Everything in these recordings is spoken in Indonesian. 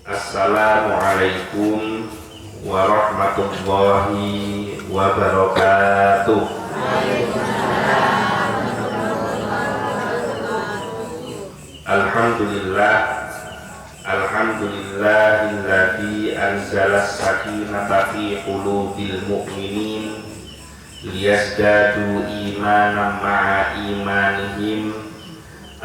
Assalamualaikum warahmatullahi wabarakatuh. Alhamdulillah, alhamdulillahilladzi anzalas sakinata fi qulubil mu'minin liyazdadu imanan ma'a imanihim.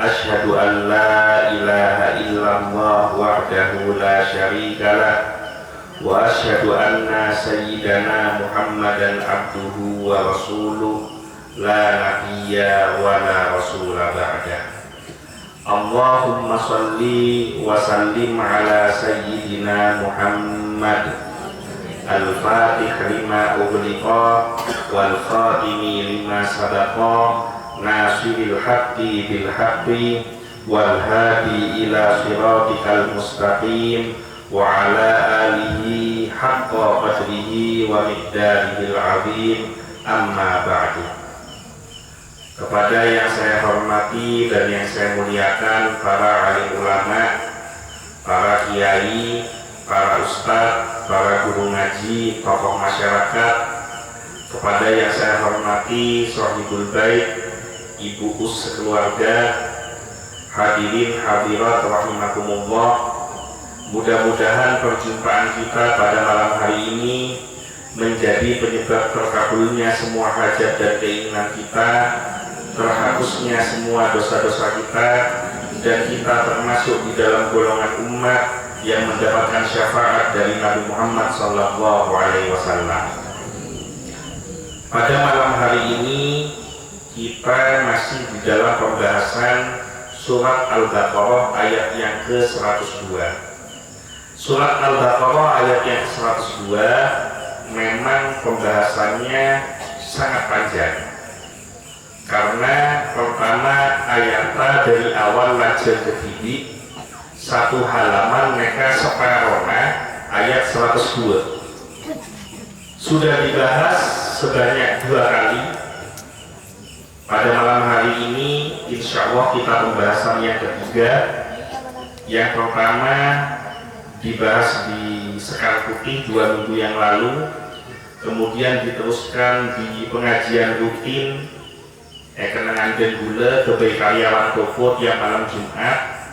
Asyhadu an la ilaha illallah wahdahu la syarika lah wa asyhadu anna sayyidana Muhammadan abduhu wa rasuluh la nabiyya wa la rasula ba'dah. Allahumma salli wa sallim ala sayyidina Muhammad al-fatih lima ughliqa wal khatimi lima sabaqa nasiril haqqi bil haqqi wal hadi ila siratikal mustaqim wa ala alihi haqqa qadrihi wa miqdarihil azim. Amma ba'du. Kepada yang saya hormati dan yang saya muliakan, para alim ulama, para kiai, para ustadz, para guru ngaji, tokoh masyarakat, kepada yang saya hormati sahibul bait, ibu sekeluarga, hadirin hadirat rahimakumullah. Mudah-mudahan perjumpaan kita pada malam hari ini menjadi penyebab terkabulnya semua hajat dan keinginan kita, terhapusnya semua dosa-dosa kita, dan kita termasuk di dalam golongan umat yang mendapatkan syafaat dari Nabi Muhammad SAW. Pada malam hari ini kita masih di dalam pembahasan surat Al-Baqarah ayat yang ke-102. Surat Al-Baqarah ayat yang ke-102 memang pembahasannya sangat panjang, karena pertama ayatnya dari awal lajeng ke titik satu halaman mereka separona ayat 102 sudah dibahas sebanyak 2 kali. Pada malam hari ini insya Allah kita pembahasan yang ketiga. Yang pertama dibahas di Sekar Putih 2 minggu yang lalu, kemudian diteruskan di pengajian rutin kenangan dan gula ke karyawan Tofot yang malam Jumat.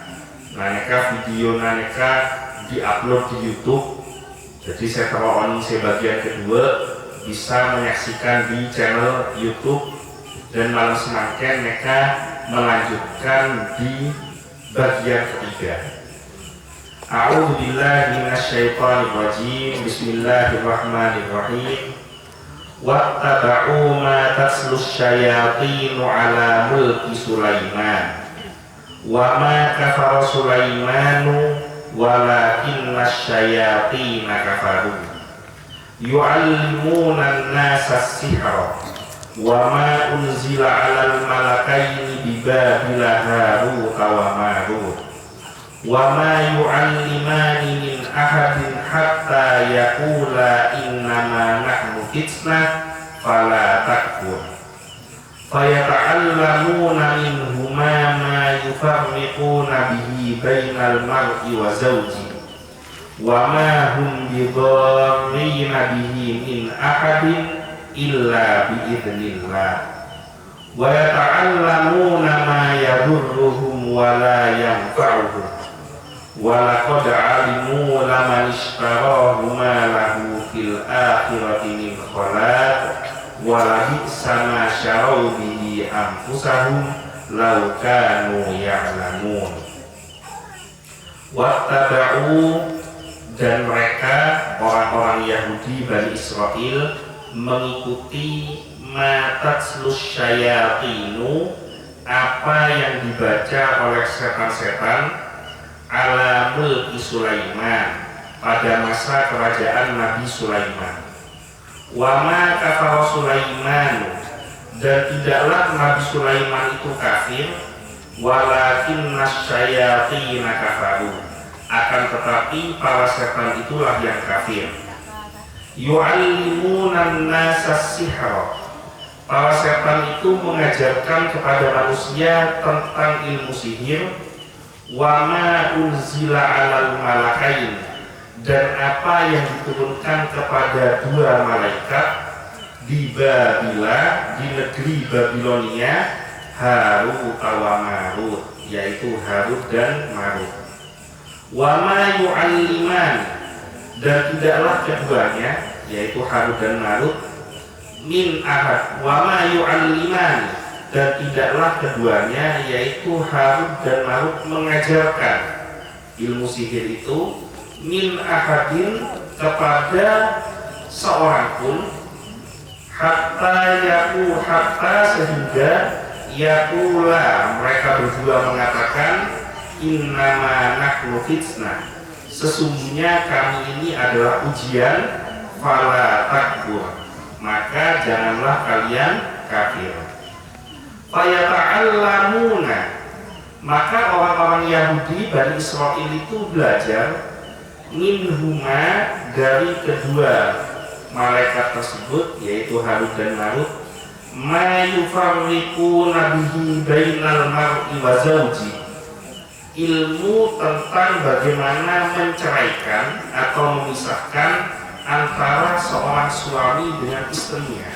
Naneka video naneka diupload di YouTube, jadi saya taruh sebagian kedua bisa menyaksikan di channel YouTube, dan malam semakin mereka melanjutkan di bagian ketiga. A'udzubillahi minasyaitonirrajim. Bismillahirrahmanirrahim. Wattaba'u ma tatlus syayatinu ala mulki Sulaiman wa ma kafara Sulaimanu walakinna syayatina kafaru yu'allimuna an-nasa as-sihra wa ma unzila 'alal malakaini bi Babila Harut wa Marut wa ma yu'allimani min ahadin hatta yaqula innama nahnu fitnah fala takfur fayata'allamuna minhuma ma yufarriquna bihi bainal mar'i wa zawji wa ma hum bidarrina bihi min ahadin illa biidznillah wa yata'allamuna ma yadurruhum wa la yanfa'uhum wa laqad 'alimu laman ishtarahu ma lahu fil akhirati min khalaq wa labi'sa ma syarau bihi anfusahum law kanu ya'lamun. Wattaba'u, dan mereka orang-orang Yahudi Bani Israel mengikuti ma tatslus syayatinu, apa yang dibaca oleh setan-setan ala mulki Sulaiman, pada masa kerajaan Nabi Sulaiman. Wa ma kafara Sulaiman, dan tidaklah Nabi Sulaiman itu kafir, walakinna syayatina kafaru, akan tetapi para setan itulah yang kafir. Yu'allimuna an-nasa as-sihra, para setan itu mengajarkan kepada manusia tentang ilmu sihir. wa ma unzila 'alal malakain, dan apa yang diturunkan kepada dua malaikat di Babila, di negeri Babilonia, Harut wa Marut, yaitu Harut dan Marut. Wa ma yu'alliman, dan tidaklah keduanya, yaitu Harut dan Marut, min ahad, wa ma yu'alliman, dan tidaklah keduanya, yaitu Harut dan Marut, mengajarkan ilmu sihir itu min ahadin, kepada seorang pun, hatta sehingga yakula, mereka berdua mengatakan, innama nahnu fitnah, sesungguhnya kami ini adalah ujian, fala takfur, maka janganlah kalian kafir. Fayata'allamuna, maka orang-orang Yahudi Bani Israel itu belajar minhuma, dari kedua malaikat tersebut, yaitu Harut dan Marut, ma yufarriquna bihi bainal mar'i wa zawji, ilmu tentang bagaimana menceraikan atau memisahkan antara seorang suami dengan istrinya,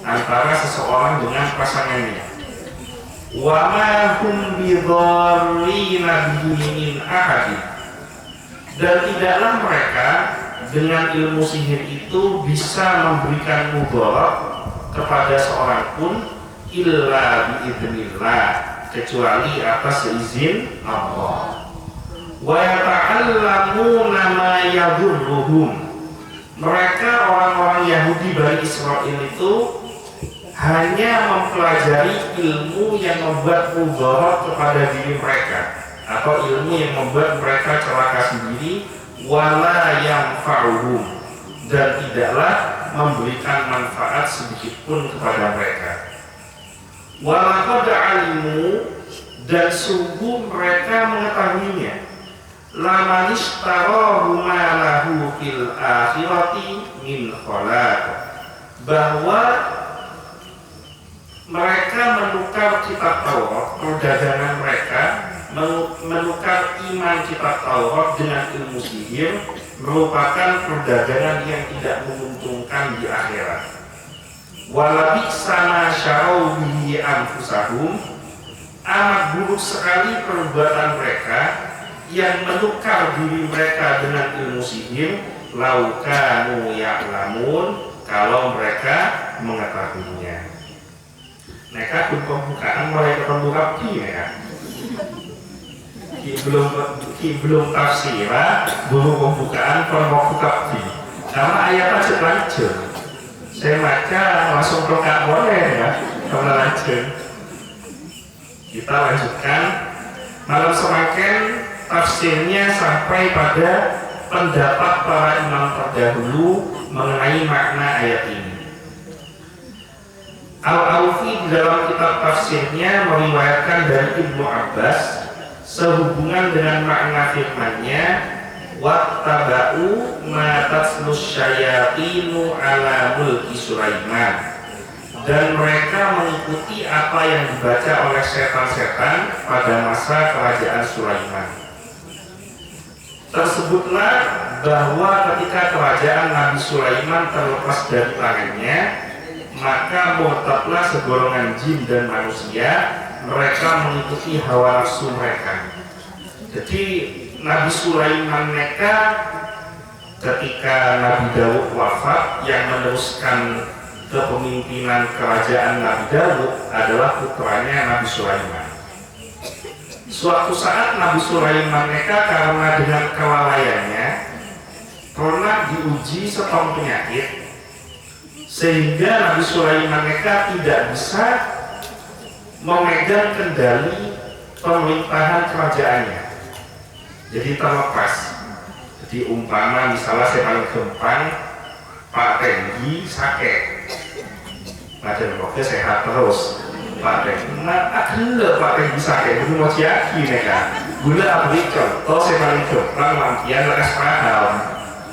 antara seseorang dengan pasangannya. Wa ma hum bidharrina bihi min ahadin, dan tidaklah mereka dengan ilmu sihir itu bisa memberikan mudarat kepada seorang pun, illa biidznillah, kecuali atas izin Allah. Wa yata'allamuna ma yadurruhum, mereka orang-orang Yahudi Bani Israel itu hanya mempelajari ilmu yang membuat mudarat kepada diri mereka, atau ilmu yang membuat mereka celaka sendiri, wala yanfa'uhum, dan tidaklah memberikan manfaat sedikit pun kepada mereka. Walaqad alimu, dan sungguh mereka mengetahuinya, laman ishtarahu ma lahu fil akhirati min khalaq, bahwa mereka menukar kitab Taurat, perdagangan mereka menukar iman kitab Taurat dengan ilmu sihir, merupakan perdagangan yang tidak menguntungkan di akhirat. Walabi sama syarau bihi anfusahum, amat buruk sekali perbuatan mereka yang menukar diri mereka dengan ilmu sihir, laukanu ya'lamun, kalau mereka mengetahuinya. Mereka pun pembukaan mulai ketemu Rabbi ya. Belum tafsirah, belum pembukaan permoku Rabbi. Karena ayatnya selanjut. Saya baca langsung program boleh ya, kalau lanjut. Kita lanjutkan malam semakin tafsirnya sampai pada pendapat para imam terdahulu mengenai makna ayat ini. Al-Aufi dalam kitab tafsirnya meriwayatkan dari Ibnu Abbas sehubungan dengan makna firman-Nya, wattaba'u ma tatlus syayatinu ala mulki Sulaiman, dan mereka mengikuti apa yang dibaca oleh setan-setan pada masa kerajaan Sulaiman. Tersebutlah bahwa ketika kerajaan Nabi Sulaiman terlepas dari tangannya, maka murtadlah segolongan jin dan manusia, mereka mengikuti hawa nafsu mereka. Jadi Nabi Sulaiman mereka ketika Nabi Daud wafat, yang meneruskan kepemimpinan kerajaan Nabi Daud adalah putranya Nabi Sulaiman. Suatu saat Nabi Sulaiman mereka karena dengan kelalaiannya pernah diuji setong penyakit, sehingga Nabi Sulaiman mereka tidak bisa memegang kendali pemerintahan kerajaannya. Jadi terlepas. Jadi umpama misalnya saya paling gampang, Pak Tenggi sakit, macam pokoknya sehat terus. Pak Tenggi, akhirnya Pak Tenggi sakit, itu mau siaki mereka. Gula beri contoh saya paling gampang, lampian lekas paham.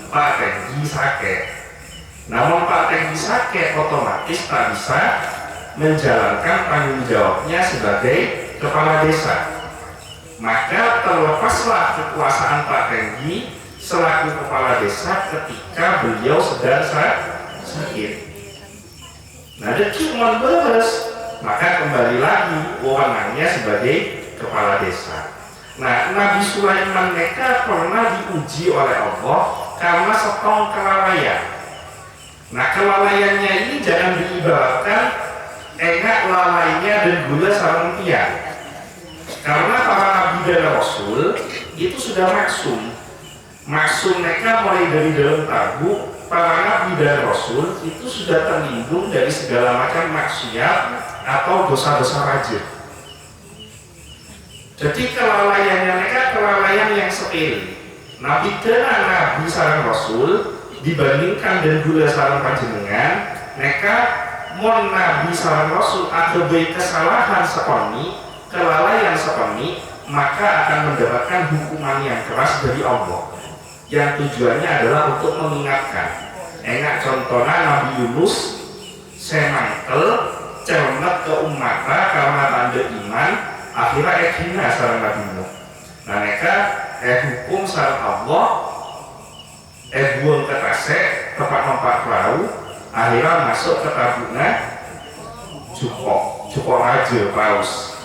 Pak Tenggi sakit. Namun Pak Tenggi sakit otomatis tak bisa menjalankan tanggung jawabnya sebagai kepala desa. Maka terlepaslah kekuasaan Pak Tenggi selaku kepala desa ketika beliau sedang sakit. Nah, dia cuma beres, maka kembali lagi wewenangnya sebagai kepala desa. Nah, Nabi Sulaiman mereka pernah diuji oleh Allah karena setong kelalaian. Nah, kelalaiannya ini jangan diibaratkan enak lalainya dan gula sarung tiang. Karena para nabi dan rasul itu sudah maksum. Maksum mereka mulai dari dalam tabuk, para nabi dan rasul itu sudah terlindung dari segala macam maksiat atau dosa-dosa rajin. Jadi kelalaiannya mereka kelalaian yang sepele. Nabi dan nabi sarang rasul dibandingkan dan gula sarang panjenengan, mereka mon nabi sarang rasul ada baik kesalahan seponi, kelalaian seponi, maka akan mendapatkan hukuman yang keras dari Allah. Yang tujuannya adalah untuk mengingatkan. Enak contohnya Nabi Yunus semangkel cermet ke umata karena tanda iman, akhirnya hina sarang Nabi Nuh. Nah, mereka hukum sarang Allah buang ke tasek tempat numpak perahu, akhirnya masuk ke tabuknya cukup raja paus.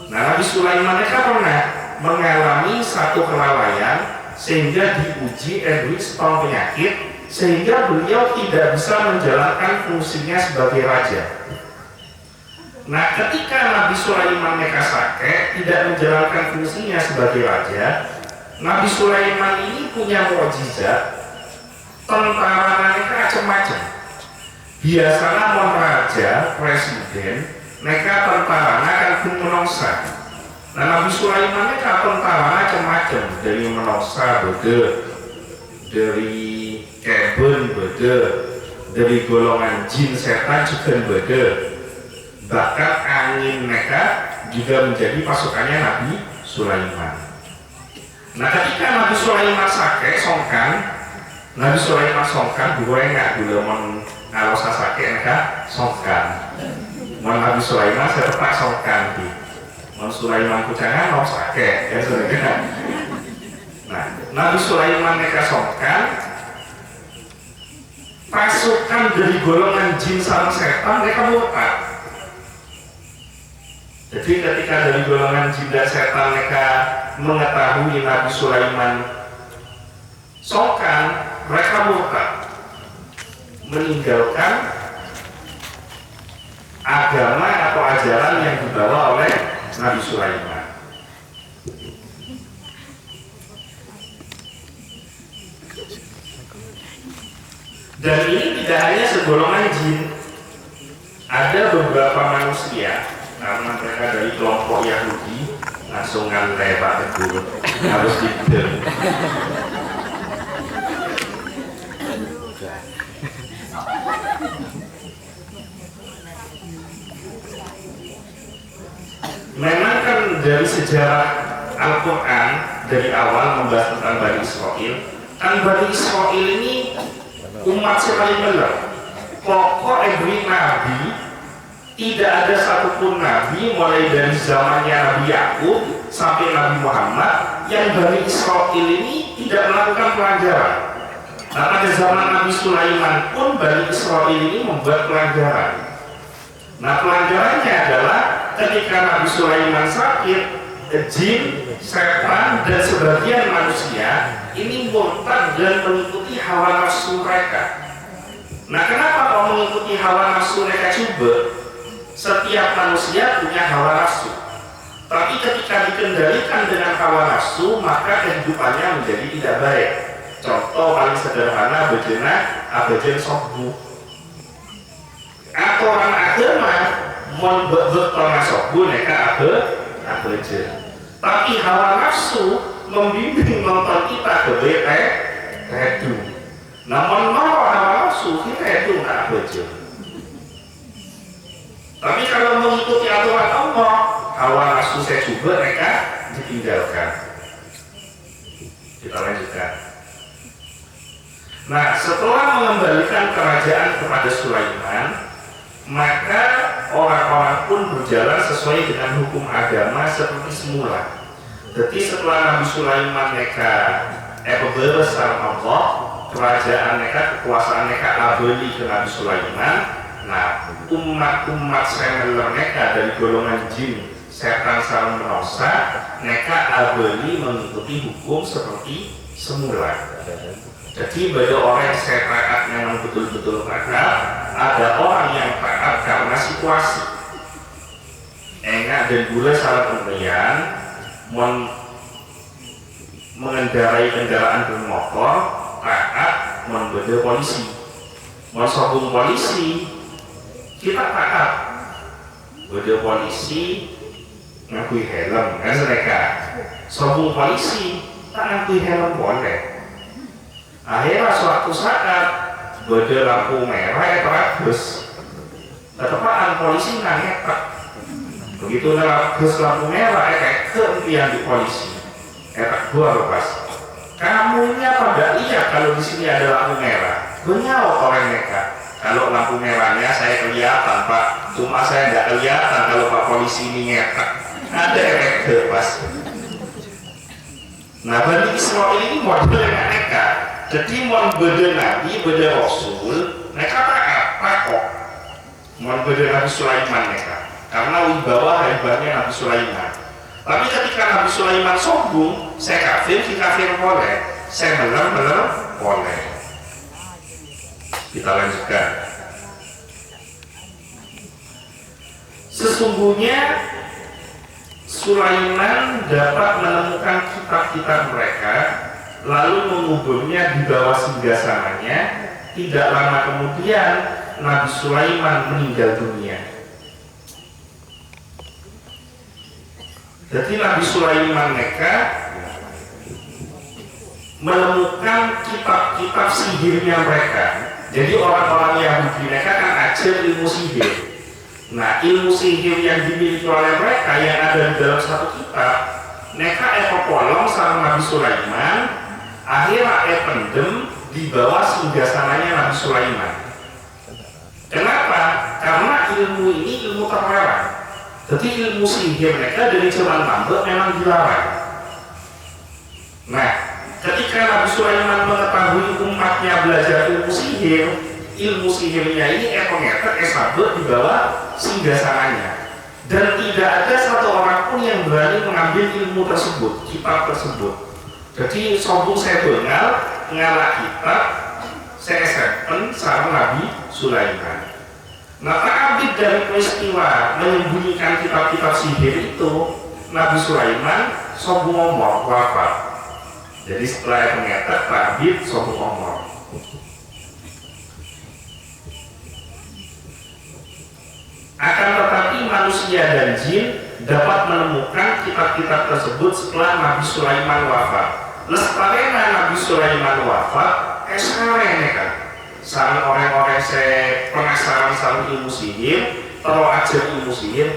Nah, Nabi Sulaiman mereka pernah mengalami satu kelalaian sehingga diuji setong penyakit sehingga beliau tidak bisa menjalankan fungsinya sebagai raja. Nah, ketika Nabi Sulaiman mereka sakit tidak menjalankan fungsinya sebagai raja, Nabi Sulaiman ini punya mukjizat. Tentara mereka macam-macam. Biasanya mon raja, presiden, mereka tentara akan pun menongsa. Nah, Nabi Sulaiman mereka tentara macam-macam, dari menongsa bede, dari kebun bede, dari golongan jin setan juga bede. Bahkan angin mereka juga menjadi pasukannya Nabi Sulaiman. Nah, ketika Nabi Sulaiman sakit songkan, Nabi Sulaiman songkan gue enggak dulu kalau saya sakit mereka songkan. Nabi Sulaiman saya tetap songkan di Sulaiman kucangan mau sakit ya saudara. Nah, Nabi Sulaiman mereka songkan pasukan dari golongan jin sarang setan mereka murtad. Jadi ketika dari golongan jin dan setan mereka mengetahui Nabi Sulaiman songkan, mereka murtad, meninggalkan agama atau ajaran yang dibawa oleh Nabi Sulaiman. Dan ini tidak hanya segolongan jin, ada beberapa manusia karena mereka dari kelompok Yahudi langsung ngantai Pak Teguh harus dibel. Memang kan dari sejarah Al-Quran dari awal membahas tentang Bani Israel, kan Bani Israel ini umat sekali benar. Pokok every nabi, tidak ada satupun nabi mulai dari zamannya Nabi Yakub sampai Nabi Muhammad yang Bani Israel ini tidak melakukan pelanggaran. Nah, pada zaman Nabi Sulaiman pun Bani Israel ini membuat pelanggaran. Nah, pelanggarannya adalah ketika Nabi Sulaiman sakit, jin, setan, dan sebagian manusia ini murtad dan mengikuti hawa nafsu mereka. Nah, kenapa kau mengikuti hawa nafsu mereka? Coba, setiap manusia punya hawa nafsu, tapi ketika dikendalikan dengan hawa nafsu maka kehidupannya menjadi tidak baik. Contoh paling sederhana bejena abejen sobu. Aturan agama mon bektona sobu neka abejen. Tapi hawa nafsu membimbing nonton kita ke redu. Namun hawa nafsu kita redu nggak abejen. Tapi kalau mengikuti aturan Allah, hawa nafsu saya coba mereka ditinggalkan. Kita lanjutkan. Nah, setelah mengembalikan kerajaan kepada Sulaiman, maka orang-orang pun berjalan sesuai dengan hukum agama seperti semula. Jadi setelah Nabi Sulaiman mereka berbesar Allah, kerajaan mereka, kekuasaan mereka abadi ke Nabi Sulaiman. Nah, umat-umat semeler mereka dari golongan jin, setan sarang menungsa, mereka abadi mengikuti hukum seperti semula. Jadi bagi orang yang saya taat memang betul-betul taat, ada orang yang taat karena situasi. Enak dan gula salah pemberian, mengendarai kendaraan bermotor, taat, membeda polisi, sobung polisi, kita taat. Beda polisi ngakui helm, kan mereka. Sobung polisi tak ngakui helm boleh. Akhirnya suatu saat beda lampu merah terus tetapaan polisi ngetek. Begitu terus lampu merah kayak keentian di polisi. Etak gua lepas. Kamu ini apa gak lihat kalau di sini ada lampu merah? Menyaut orang mereka. Kalau lampu merahnya saya kelihatan Pak, cuma saya nggak kelihatan kalau Pak polisi ini ngetek. Ada efek lepas. Nah, Bani Israil ini modelnya mereka. Jadi mau beda Nabi, beda Rasul, mereka takok. Mau beda Nabi Sulaiman mereka, karena wibawa hebatnya Nabi Sulaiman. Tapi ketika Nabi Sulaiman sombong, saya kafir, si kafir boleh, saya benar boleh. Kita lanjutkan. Sesungguhnya Sulaiman dapat menemukan kitab-kitab mereka, lalu menguburnya di bawah singgasananya. Tidak lama kemudian Nabi Sulaiman meninggal dunia. Jadi Nabi Sulaiman mereka menemukan kitab-kitab sihirnya mereka. Jadi orang-orang Yahudi mereka kan ajar ilmu sihir. Nah, ilmu sihir yang dimiliki oleh mereka yang ada di dalam satu kitab, mereka polong sama Nabi Sulaiman. Akhirnya pendem di bawah singgasananya Nabi Sulaiman. Kenapa? Karena ilmu ini ilmu terlarang. Jadi ilmu sihir mereka dari zaman tambah memang dilarang. Nah, ketika Nabi Sulaiman mengetahui umatnya belajar ilmu sihirnya ini sabut di bawah singgasananya. Dan tidak ada satu orang pun yang berani mengambil ilmu tersebut, kitab tersebut. Jadi sombong saya bengal, ngalah kitab, saya sepen sama Nabi Sulaiman. Nah, terkait dari peristiwa menyembunyikan kitab-kitab sihir itu, Nabi Sulaiman sombong ngomong wafat. Jadi setelah pengetek, tabib sombong ngomong. Akan tetapi manusia dan jin dapat menemukan kitab-kitab tersebut setelah Nabi Sulaiman wafat. Lestarena Nabi Sulaiman wafat, kan? Sama orang-orang saya penasaran sama ilmu sihir, terus ajar ilmu sihir,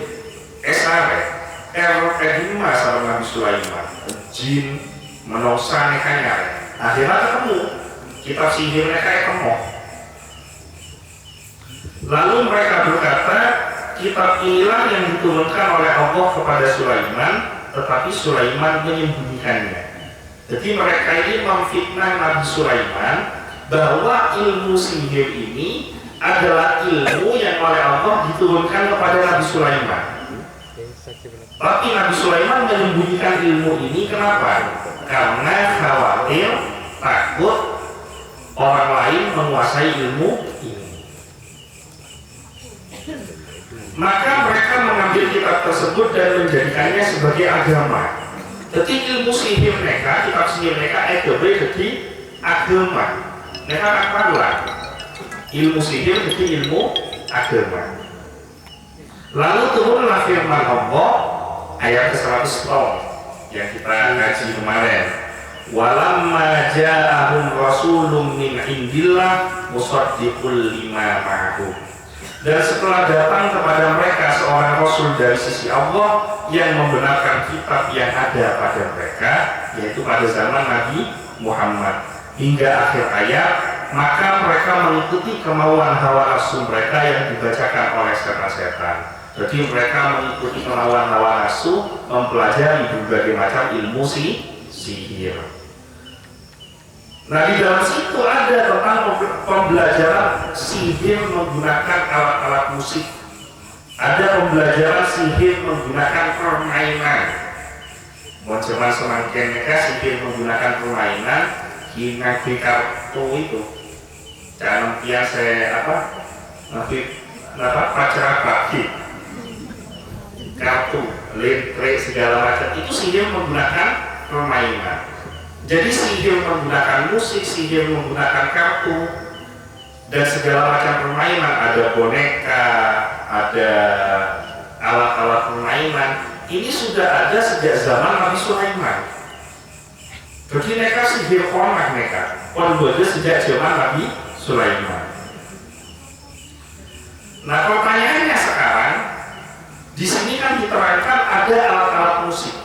Erma sama Nabi Sulaiman, jin menosa nekanya. Akhirnya ketemu kitab sihir mereka ketemu. Lalu mereka berkata, kitab inilah yang diturunkan oleh Allah kepada Sulaiman, tetapi Sulaiman menyembunyikannya. Jadi mereka ini memfitnah Nabi Sulaiman bahwa ilmu sihir ini adalah ilmu yang oleh Allah diturunkan kepada Nabi Sulaiman. Tapi Nabi Sulaiman menyembunyikan ilmu ini kenapa? Karena khawatir, takut orang lain menguasai ilmu ini. Maka mereka mengambil kitab tersebut dan menjadikannya sebagai agama. Jadi ilmu sihir mereka, kitab sihir mereka jadi agama. Mereka akan ilmu sihir jadi ilmu agama. Lalu turunlah firman Allah ayat ke-100 yang kita kaji kemarin. Walamma ja'ahum rasulun min indillah musaddiqul lima ma'hum. Dan setelah datang kepada mereka seorang rasul dari sisi Allah yang membenarkan kitab yang ada pada mereka, yaitu pada zaman Nabi Muhammad, hingga akhir ayat, maka mereka mengikuti kemauan hawa nafsu mereka yang dibacakan oleh setan-setan. Jadi mereka mengikuti melawan hawa nafsu, mempelajari berbagai macam ilmu sihir. Nah, di dalam situ ada tentang pembelajaran sihir menggunakan alat-alat musik. Ada pembelajaran sihir menggunakan permainan. Mau zaman semakin mereka sihir menggunakan permainan, hingga kartu itu. Jangan yang saya pacar bagi kartu, link, segala macam itu sihir menggunakan permainan. Jadi sihir menggunakan musik, sihir menggunakan kartu dan segala macam permainan, ada boneka, ada alat-alat permainan. Ini sudah ada sejak zaman Nabi Sulaiman. Jadi mereka sihir konak mereka, pembuatnya sejak zaman Nabi Sulaiman. Nah, pertanyaannya sekarang, di sini kan diterangkan ada alat-alat musik.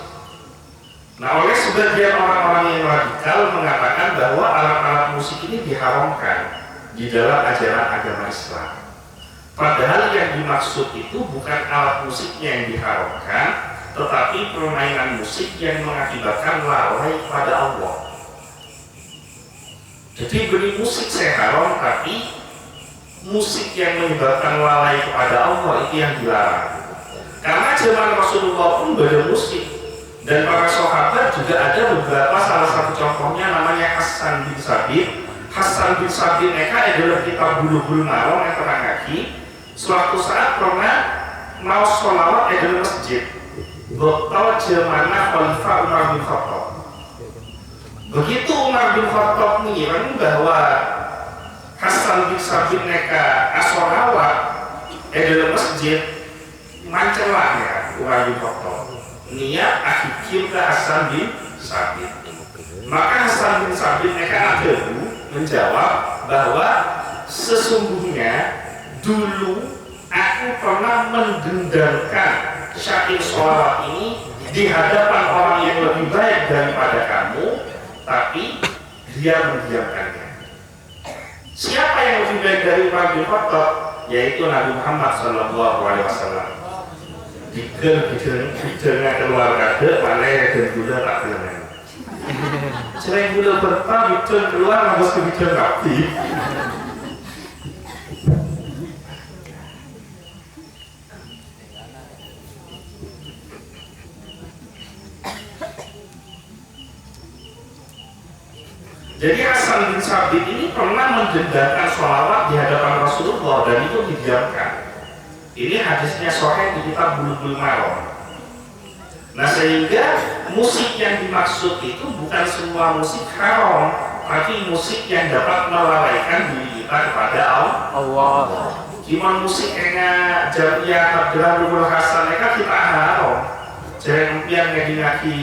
Nah, oleh sebagian orang-orang yang radikal mengatakan bahwa alat-alat musik ini diharamkan di dalam ajaran agama Islam. Padahal yang dimaksud itu bukan alat musiknya yang diharamkan, tetapi permainan musik yang mengakibatkan lalai pada Allah. Jadi beri musik saya haram, tapi musik yang menyebabkan lalai kepada Allah itu yang dilarang. Karena zaman Rasulullah pun bermusik, dan para sahabat juga ada beberapa, salah satu contohnya namanya Hasan bin Sabit. Hasan bin Sabit mereka adalah kitab Bulughul Maram yang terang lagi. Suatu saat pernah mau sholawat di masjid, betul zamannya Khalifah Umar bin Khattab. Begitu Umar bin Khattab mengira bahwa Hasan bin Sabit mereka sholawat di masjid, mancelah ya Umar bin Khattab niat akhir ke Hasan bin Sabit. Maka Hasan bin Sabit mereka menjawab bahwa sesungguhnya dulu aku pernah mendendangkan syair sholawat ini di hadapan orang yang lebih baik daripada kamu, tapi dia mendiamkannya. Siapa yang lebih baik dari Umar bin Khattab? Yaitu Nabi Muhammad SAW. Dikenal keluar kade, mana yang gula tak kenal. Selain gula berta, bikin keluar harus bikin rapi. Jadi Hasan bin Sabit ini pernah mendendakan sholawat di hadapan Rasulullah dan itu didiamkan. Ini hadisnya sahih di kitab Bulughul Maram. Nah, sehingga musik yang dimaksud itu bukan semua musik haram, tapi musik yang dapat melalaikan diri kita kepada Allah. Cuma musik enggak Jamiah Abdurrahman Hasan mereka kita haram. Jangan yang ngadi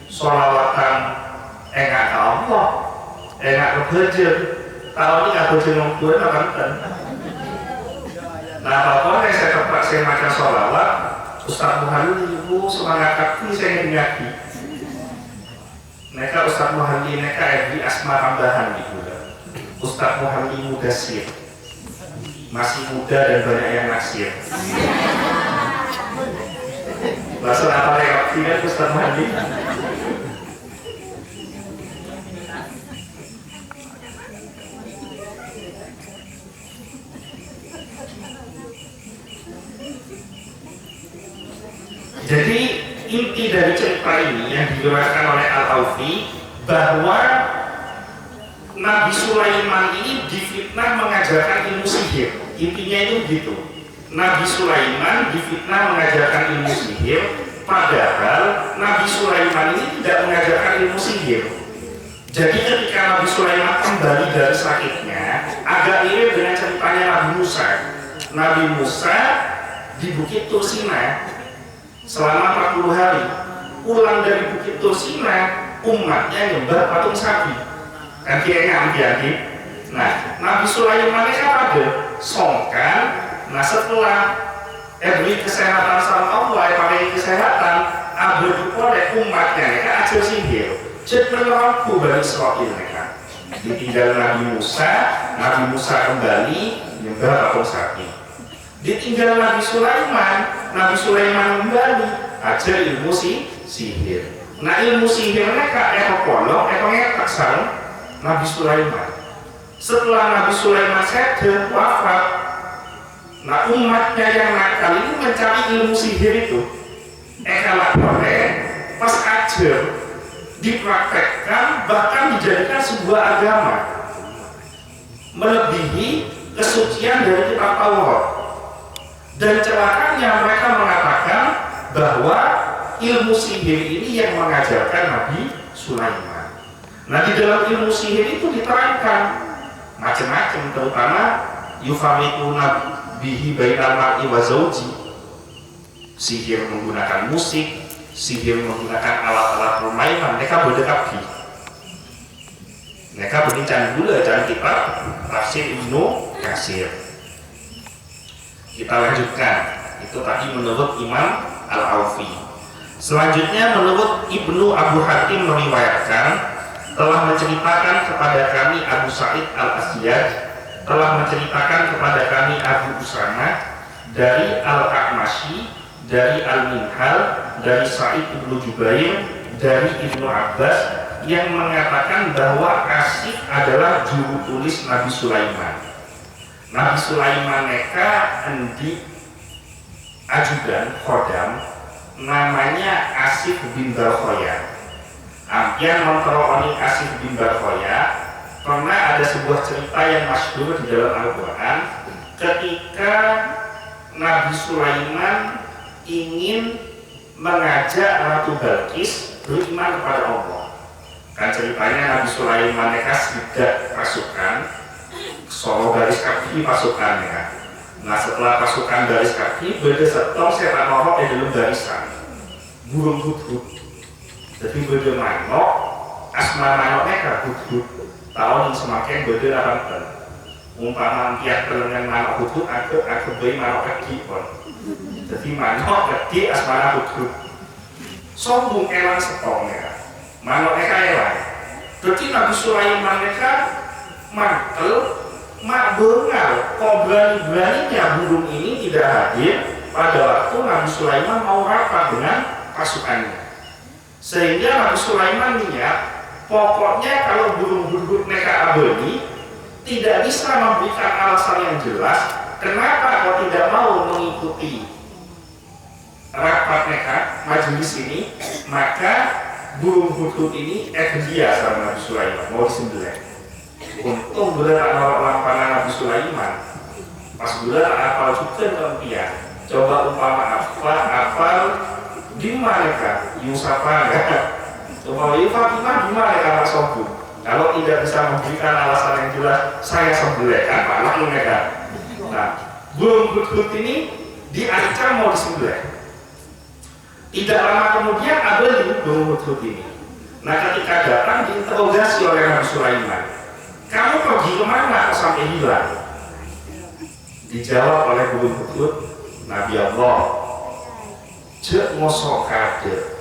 sholawatan enggak ke Allah, enggak bekerja. Kalau ini nggak bekerja ngomong apa Nah, pokoknya saya tempat saya makan sholawat, Ustaz Muhammad ibu semangat kaki saya ngingati. Mereka Ustaz Muhammad mereka di asma tambahan gitu. Ustaz Muhammad Mudasir masih muda dan banyak yang naksir. Bahasa apa yang Ustaz Muhammad? Jadi inti dari cerita ini yang diriwayatkan oleh Al-Aufi bahwa Nabi Sulaiman ini difitnah mengajarkan ilmu sihir. Intinya itu begitu. Nabi Sulaiman difitnah mengajarkan ilmu sihir, padahal Nabi Sulaiman ini tidak mengajarkan ilmu sihir. Jadi ketika Nabi Sulaiman kembali dari sakitnya, agak mirip dengan ceritanya Nabi Musa. Nabi Musa di Bukit Tursina selama 40 hari, pulang dari Bukit Tursina, umatnya nyembah patung sapi. Kan kayaknya hati-hati. Nah, Nabi Sulaiman ini kan ada songkan. Nah, setelah beri kesehatan sama Allah, pakai kesehatan, abadu oleh umatnya, mereka ajar sihir. Jadi menerampu Bani Israil mereka. Ditinggal Nabi Musa kembali nyembah patung sapi. Ditinggal Nabi Sulaiman, Nabi Sulaiman kembali ajar ilmu sihir. Nah ilmu sihirnya kak polong, ngetak sareng Nabi Sulaiman. Setelah Nabi Sulaiman sedih wafat, nah umatnya yang nakal ini mencari ilmu sihir itu. Kalau boleh, pas ajar dipraktekkan bahkan dijadikan sebuah agama, melebihi kesucian dari kitab Taurat. Dan celakanya mereka mengatakan bahwa ilmu sihir ini yang mengajarkan Nabi Sulaiman. Nah di dalam ilmu sihir itu diterangkan macam-macam, terutama yufamiquna bihi bainal mar'i wa zauji. Sihir menggunakan musik, sihir menggunakan alat-alat permainan, mereka berdekati. Mereka berbincang dulu dalam kitab Tafsir Ibnu Katsir. Kita lanjutkan, itu tadi menurut Imam Al-Aufi. Selanjutnya menurut Ibnu Abu Hatim meriwayatkan, telah menceritakan kepada kami Abu Sa'id Al-Asyad, telah menceritakan kepada kami Abu Usama dari Al-A'mashi, dari Al-Minhal, dari Sa'id Ibnu Jubair, dari Ibnu Abbas, yang mengatakan bahwa Asif adalah juru tulis Nabi Sulaiman. Nabi Sulaiman neka endi ajudan khodam namanya Asif bin Barkhoya. Ampian memperoleh Asif bin Barkhoya karena ada sebuah cerita yang masyhur di dalam Al-Quran ketika Nabi Sulaiman ingin mengajak Ratu Balkis beriman kepada Allah. Kan ceritanya Nabi Sulaiman neka sidak pasukan solo garis kaki pasukannya. Nah setelah pasukan garis kaki beda setong setan norok di dalam garisan burung hudhud. Jadi beda manok asma manoknya kan hudhud tahun semakin beda lapan umpama tiap kelengan manok hudhud aku bayi manok kaki pun. Jadi manok kaki asma hudhud sombong elang setongnya manoknya elang. Jadi Nabi Sulaiman mereka mantel mak bengal, kok berani-beraninya burung ini tidak hadir pada waktu Nabi Sulaiman mau rapat dengan pasukannya. Sehingga Nabi Sulaiman niat, pokoknya kalau burung hudhud neka abadi tidak bisa memberikan alasan yang jelas kenapa kau tidak mau mengikuti rapat neka majelis ini, maka burung hudhud ini dia sama Nabi Sulaiman mau disembelih. Untung gula tak naruh lampanan Nabi Sulaiman. Pas gula tak apal juga kemudian. Coba umpama apal di mana kan? Yusapa kan? Coba Fatimah di mana kan sombong? Kalau tidak bisa memberikan alasan yang jelas, saya sembelih kan? Malah mereka. Nah, burung hudhud ini diancam mau disembelih. Tidak lama kemudian ada burung hudhud ini. Nah, ketika datang diinterogasi oleh Nabi Sulaiman. Kamu pergi kemana sampai hilang? Dijawab oleh burung hudhud, Nabi Allah, cek ngosok kade,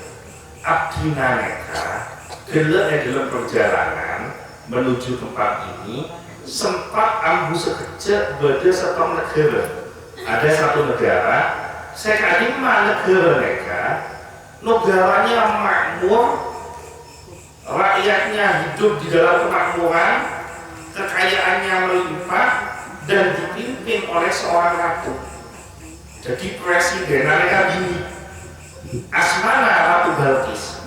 abdina neka, gelak dalam perjalanan menuju tempat ini, sempat ambu sekejap beda setong negara. Ada satu negara, saya kadima negara neka, negaranya makmur, rakyatnya hidup di dalam kemakmuran, kekayaannya melimpah dan dipimpin oleh seorang ratu. Jadi presiden mereka bini asmana Ratu Balkis.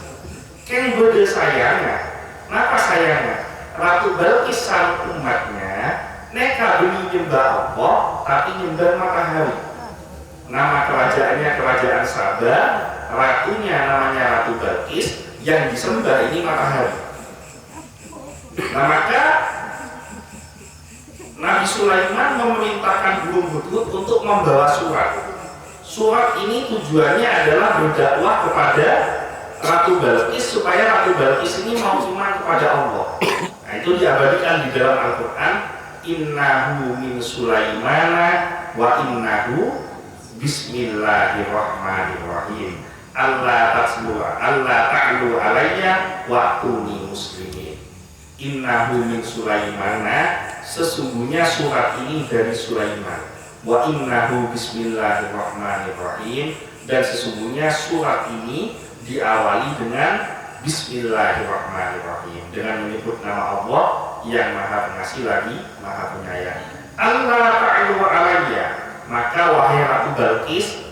Kan beda sayangnya. Kenapa sayangnya? Ratu Balkis sang umatnya neka beni nyembah Allah tapi nyembah matahari. Nama kerajaannya kerajaan Saba, ratunya namanya Ratu Balkis, yang disembah ini matahari. Nah maka Nabi Sulaiman memerintahkan burung hudhud untuk membawa surat. Surat ini tujuannya adalah berdakwah kepada Ratu Balkis supaya Ratu Balkis ini mau iman kepada Allah. Nah itu diabadikan di dalam Al-Quran. Innahu min Sulaimana wa innahu bismillahirrahmanirrahim. Allah ta'lu alayya wa atuni muslimin. Innahu min Sulaimana, sesungguhnya surat ini dari Sulaiman. Wa innahu bismillahirrahmanirrahim, dan sesungguhnya surat ini diawali dengan bismillahirrahmanirrahim, dengan menyebut nama Allah yang maha pengasih lagi maha penyayang. Allah ta'ala alayya, maka wahai Ratu Balqis,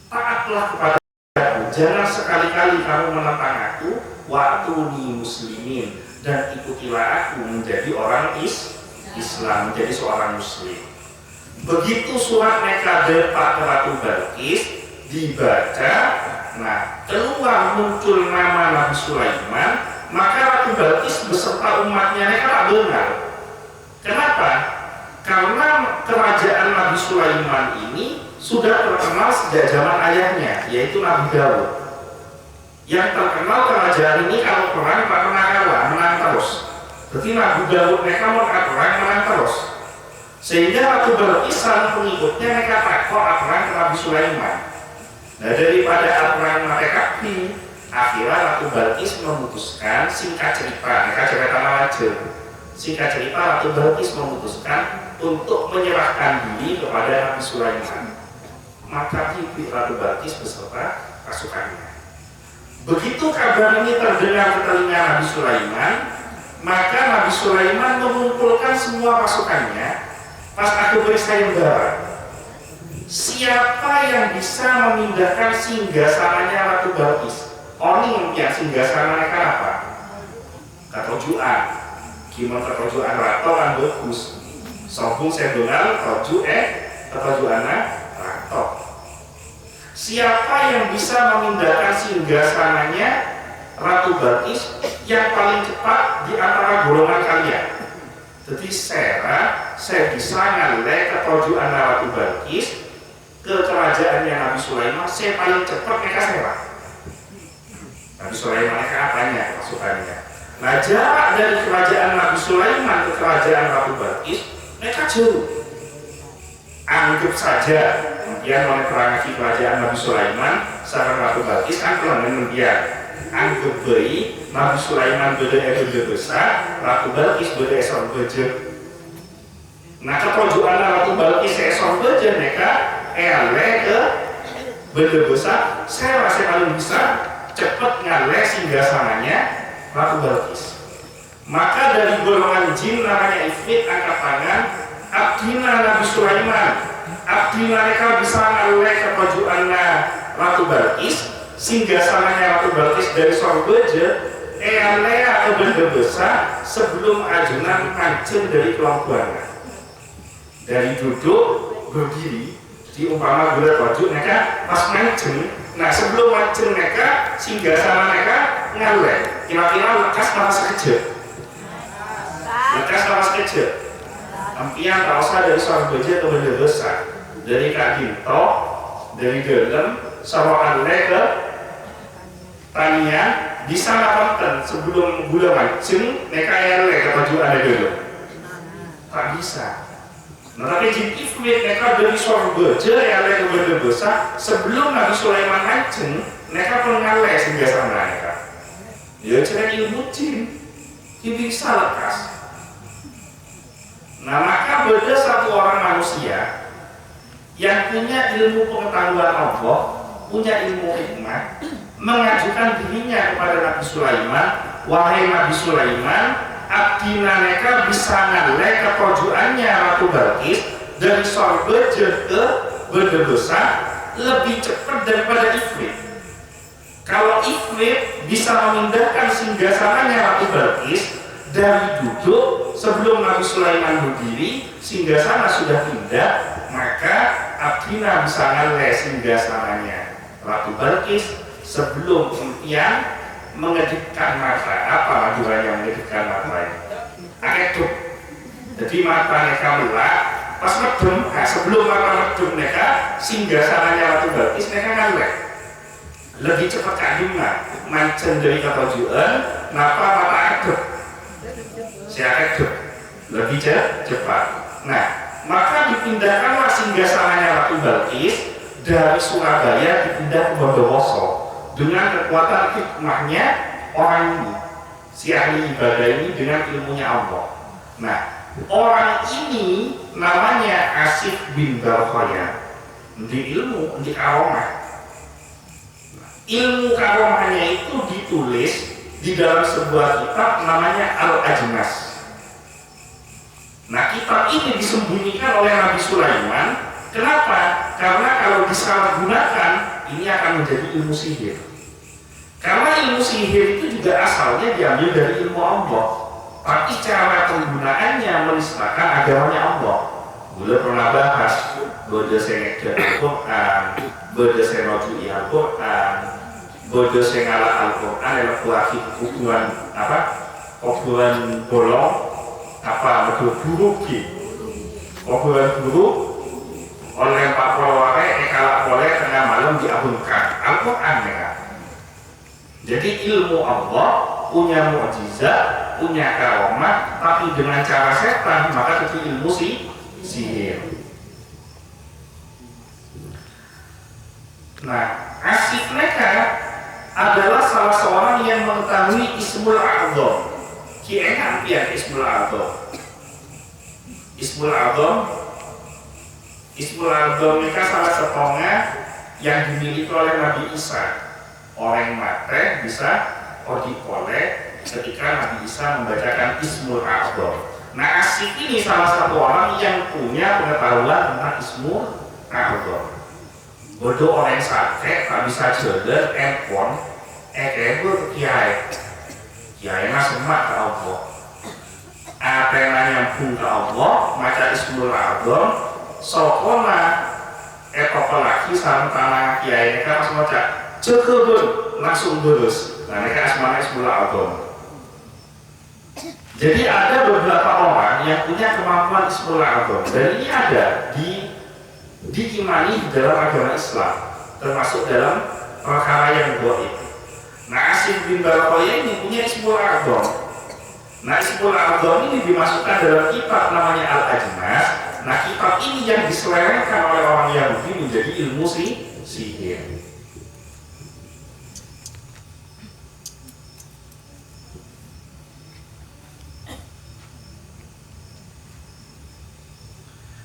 taatlah kepada aku, jangan sekali-kali kamu menentang aku, wa'tuni muslimin, dan ikutilah aku menjadi orang Islam, menjadi seorang muslim. Begitu surat Mekah Pak Ratu Balqis dibaca, nah keluar muncul nama Nabi Sulaiman, maka Ratu Balqis beserta umatnya mereka tak dengar. Kenapa? Karena kerajaan Nabi Sulaiman ini sudah terkenal sejak zaman ayahnya, yaitu Nabi Daud. Yang terkenal kerajaan ini kalau perang tak pernah kalah, menang terus. Jadi Nabi Daud mereka mau perang menang terus. Sehingga Ratu Balqis sang pengikutnya mereka takut perang ke Nabi Sulaiman. Nah daripada perang mereka ini, akhirnya Ratu Balqis memutuskan, singkat cerita, mereka cerita aja. Singkat cerita, Ratu Balqis memutuskan untuk menyerahkan diri kepada Nabi Sulaiman. Maka Ratu Balqis beserta pasukannya. Begitu kabar ini terdengar ke telinga Nabi Sulaiman, maka Nabi Sulaiman mengumpulkan semua pasukannya. Pas aku beri sayembara, siapa yang bisa memindahkan singgasananya Ratu Balqis? Oni yang singgasananya kan apa? Ketojuan. Gimana ketojuan Rato kan bagus. Sombong sedonal ketojuannya Rato. Siapa yang bisa memindahkan singgasananya Ratu Balqis yang paling cepat di antara golongan kalian? Jadi saya bisa ngalih ketujuan Ratu Balqis ke kerajaannya Nabi Sulaiman, saya paling cepat mereka serah. Nabi Sulaiman mereka apanya? Pasukannya. Nah jarak dari kerajaan Nabi Sulaiman ke kerajaan Ratu Balqis mereka jauh. Anggap saja kemudian memperangi kerajaan Nabi Sulaiman sareng Ratu Balqis kan pelan dia. Anggap bayi Nabi Sulaiman beda besar, Ratu Balqis beda esor beje. Nah ketujuan Ratu Balqis esor beje mereka ke beda besar, saya rasa paling bisa cepat ngaleh singgasananya Ratu Balqis. Maka dari golongan jin namanya Ifrit angkat tangan, abdina Nabi Sulaiman, abdina mereka bisa ngaleh ketujuan Ratu Balqis, singgasananya Ratu Balqis dari sorbeje, ke benda besar sebelum ajunan mancing dari kelompokan. Dari duduk berdiri, diumpama gula wajud mereka pas mancing. Nah sebelum mancing mereka, singgasana mereka ngaleh. Kira-kira lekas nafas sekejap. Lekas nafas sekejap. Empian tak usah dari sorbeje ke benda besar. Dari Kak Ginto, dari dalam, sawakan ke tanian di sana konten sebelum gula mancing mereka ke baju ada dulu tak bisa. Nah tapi jin Ifrit mereka dari sorbeje ke benda besar sebelum Nabi Sulaiman mancing mereka pun ngaleh sehingga sana mereka ya cerita ilmu jin ini bisa lekas. Nah maka beda satu orang manusia yang punya ilmu pengetahuan Allah, punya ilmu hikmah, mengajukan dirinya kepada Nabi Sulaiman, wahai Nabi Sulaiman, abdina mereka bisa ngaleh ketujuannya Ratu Balqis dari sorbeje ke benda besar lebih cepat daripada Ifrit. Kalau Ifrit bisa memindahkan singgasananya Ratu Balqis dari duduk sebelum Nabi Sulaiman berdiri, singgasana sudah pindah, maka abdina bisa ngaleh singgasananya Ratu Balqis sebelum impian mengedipkan mata. Apa majuannya mengedipkan mata ini? Akeduk. Jadi mata mereka melak, pas medem, sebelum mata medem mereka singgasananya Ratu Balqis mereka ngaleh. Lebih cepat kadima mancen dari ketujuan, napa mata akeduk. Si akeduk lebih cepat. Nah, maka dipindahkanlah singgasananya Ratu Balqis dari Surabaya dipindah ke Bondowoso dengan kekuatan hikmahnya orang ini, si ahli ibadah ini dengan ilmunya Allah. Nah, orang ini namanya Asif bin Barkhaya. Di ilmu, di karomah. Ilmu karomahnya itu ditulis di dalam sebuah kitab namanya Al-Ajnas. Nah, kitab ini disembunyikan oleh Nabi Sulaiman. Kenapa? Karena kalau disalahgunakan, ini akan menjadi ilmu sihir. Karena ilmu sihir itu juga asalnya diambil dari ilmu Allah. Tapi cara penggunaannya menistakan agamanya Allah. Beliau pernah bahas bodoh sengek Al-Quran, bodoh senoju Al-Quran, bodoh sengala Al-Quran adalah kuafi hubungan apa? Hubungan bolong apa? Bodoh buruk gitu. Hubungan buruk oleh Pak Polware kalau boleh tengah malam diabunkan Al-Quran ya. Jadi ilmu Allah punya mukjizat, punya karomah, tapi dengan cara setan, maka itu ilmu sihir. Nah, Asif mereka adalah salah seorang yang mengetahui Ismul A'zam. Kiai pian Ismul A'zam. Ismul A'zam mereka salah setengah yang dimiliki oleh Nabi Isa. Orang mate bisa dikoleh ketika Nabi Isa membacakan Ismul A'zam. Nah, Asif ini salah satu orang yang punya pengetahuan tentang Ismul A'zam. Bodoh orang sakit tak bisa jalan handphone, kebur kiai mah semak ke Allah. Atena nyambung ke Allah, maca Ismul A'zam, sokona lagi sama tanah kiai mereka pas maca cekebun langsung lurus. Nah, mereka asmanya Ismul A'zam. Jadi ada beberapa orang yang punya kemampuan Ismul A'zam, dan ini ada diimani di dalam agama Islam, termasuk dalam perkara yang gaib. Nah, Asif bin Barkhaya ini punya Ismul A'zam. Nah, Ismul A'zam ini dimasukkan dalam kitab namanya Al-Ajnas. Nah, kitab ini yang diselewengkan oleh orang Yahudi menjadi ilmu sihir.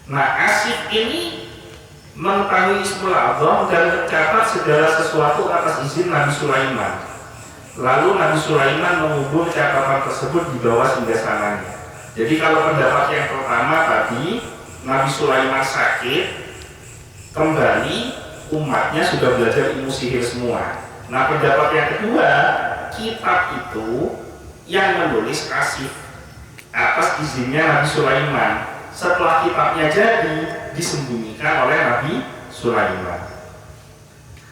Nah, Asif ini mengetahui Ismul A'zam dan mencatat segala sesuatu atas izin Nabi Sulaiman. Lalu Nabi Sulaiman mengubur catatan tersebut di bawah singgasananya. Jadi kalau pendapat yang pertama tadi, Nabi Sulaiman sakit, kembali umatnya sudah belajar ilmu sihir semua. Nah, pendapat yang kedua, kitab itu yang menulis Asif atas izinnya Nabi Sulaiman. Setelah kitabnya jadi, disembunyikan oleh Nabi Sulaiman.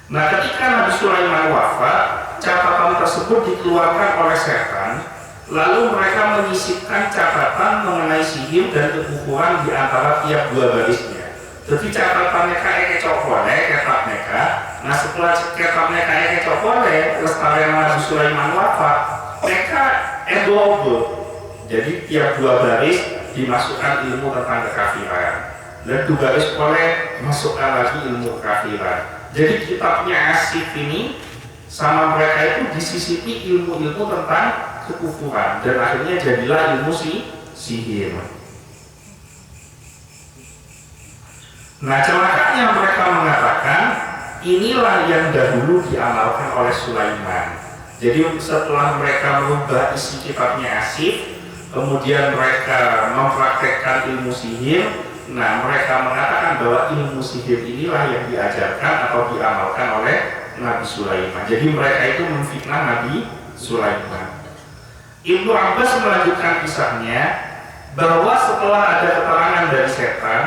Nah, ketika Nabi Sulaiman wafat, catatan tersebut dikeluarkan oleh setan. Lalu mereka menyisipkan catatan mengenai sihir dan kekufuran di antara tiap dua barisnya. Jadi catatannya kayak kecokole, ketab mereka. Nah, setelah ketabnya kayak kecokole, lestarian Nabi Sulaiman wafat, mereka double. Jadi tiap dua baris dimasukkan ilmu tentang kekafiran, dan dua baris oleh masukkan lagi ilmu kekafiran. Jadi kitabnya Asif ini sama mereka itu disisipi ilmu-ilmu tentang kekufuran, dan akhirnya jadilah ilmu sihir. Nah, celakanya mereka mengatakan inilah yang dahulu diamalkan oleh Sulaiman. Jadi setelah mereka merubah isi kitabnya Asif, kemudian mereka mempraktekkan ilmu sihir. Nah, mereka mengatakan bahwa ilmu sihir inilah yang diajarkan atau diamalkan oleh Nabi Sulaiman. Jadi mereka itu memfitnah Nabi Sulaiman. Ibnu Abbas melanjutkan kisahnya bahwa setelah ada keterangan dari setan,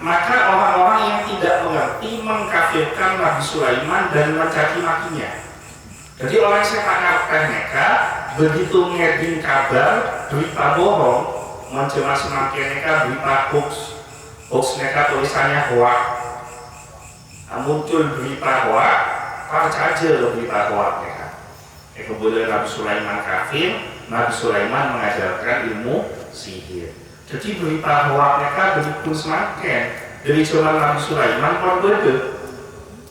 maka orang-orang yang tidak mengerti mengkafirkan Nabi Sulaiman dan mencaci makinya. Jadi orang setan ngarepkan mereka begitu ngeding kabar berita bohong, mencemas-maki mereka berita hoax mereka tulisannya hoax. Muncul berita hoax, percaya berita hoax mereka. Kemudian Nabi Sulaiman kafir, Nabi Sulaiman mengajarkan ilmu sihir. Jadi berita hoax mereka begitu semakin dari zaman Nabi Sulaiman berbeda.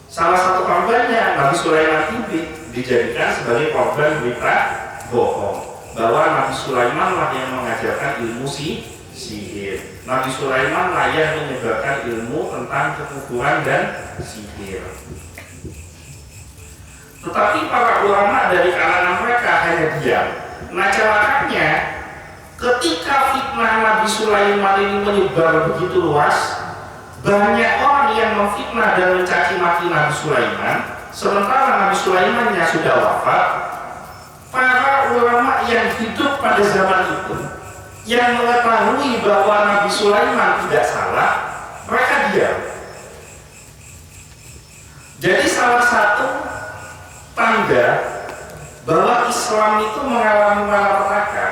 Salah satu korbannya Nabi Sulaiman ini dijadikan sebagai korban berita bohong bahwa Nabi Sulaiman lah yang mengajarkan ilmu sihir. Nabi Sulaiman layak menyebarkan ilmu tentang kekufuran dan sihir. Tetapi para ulama dari kalangan mereka hanya diam. Nah, celakanya ketika fitnah Nabi Sulaiman ini menyebar begitu luas, banyak orang yang memfitnah dan mencaci maki Nabi Sulaiman, sementara Nabi Sulaimannya sudah wafat. Para ulama yang hidup pada zaman itu, yang mengetahui bahwa Nabi Sulaiman tidak salah, mereka diam. Jadi salah satu tanda bahwa Islam itu mengalami malapetaka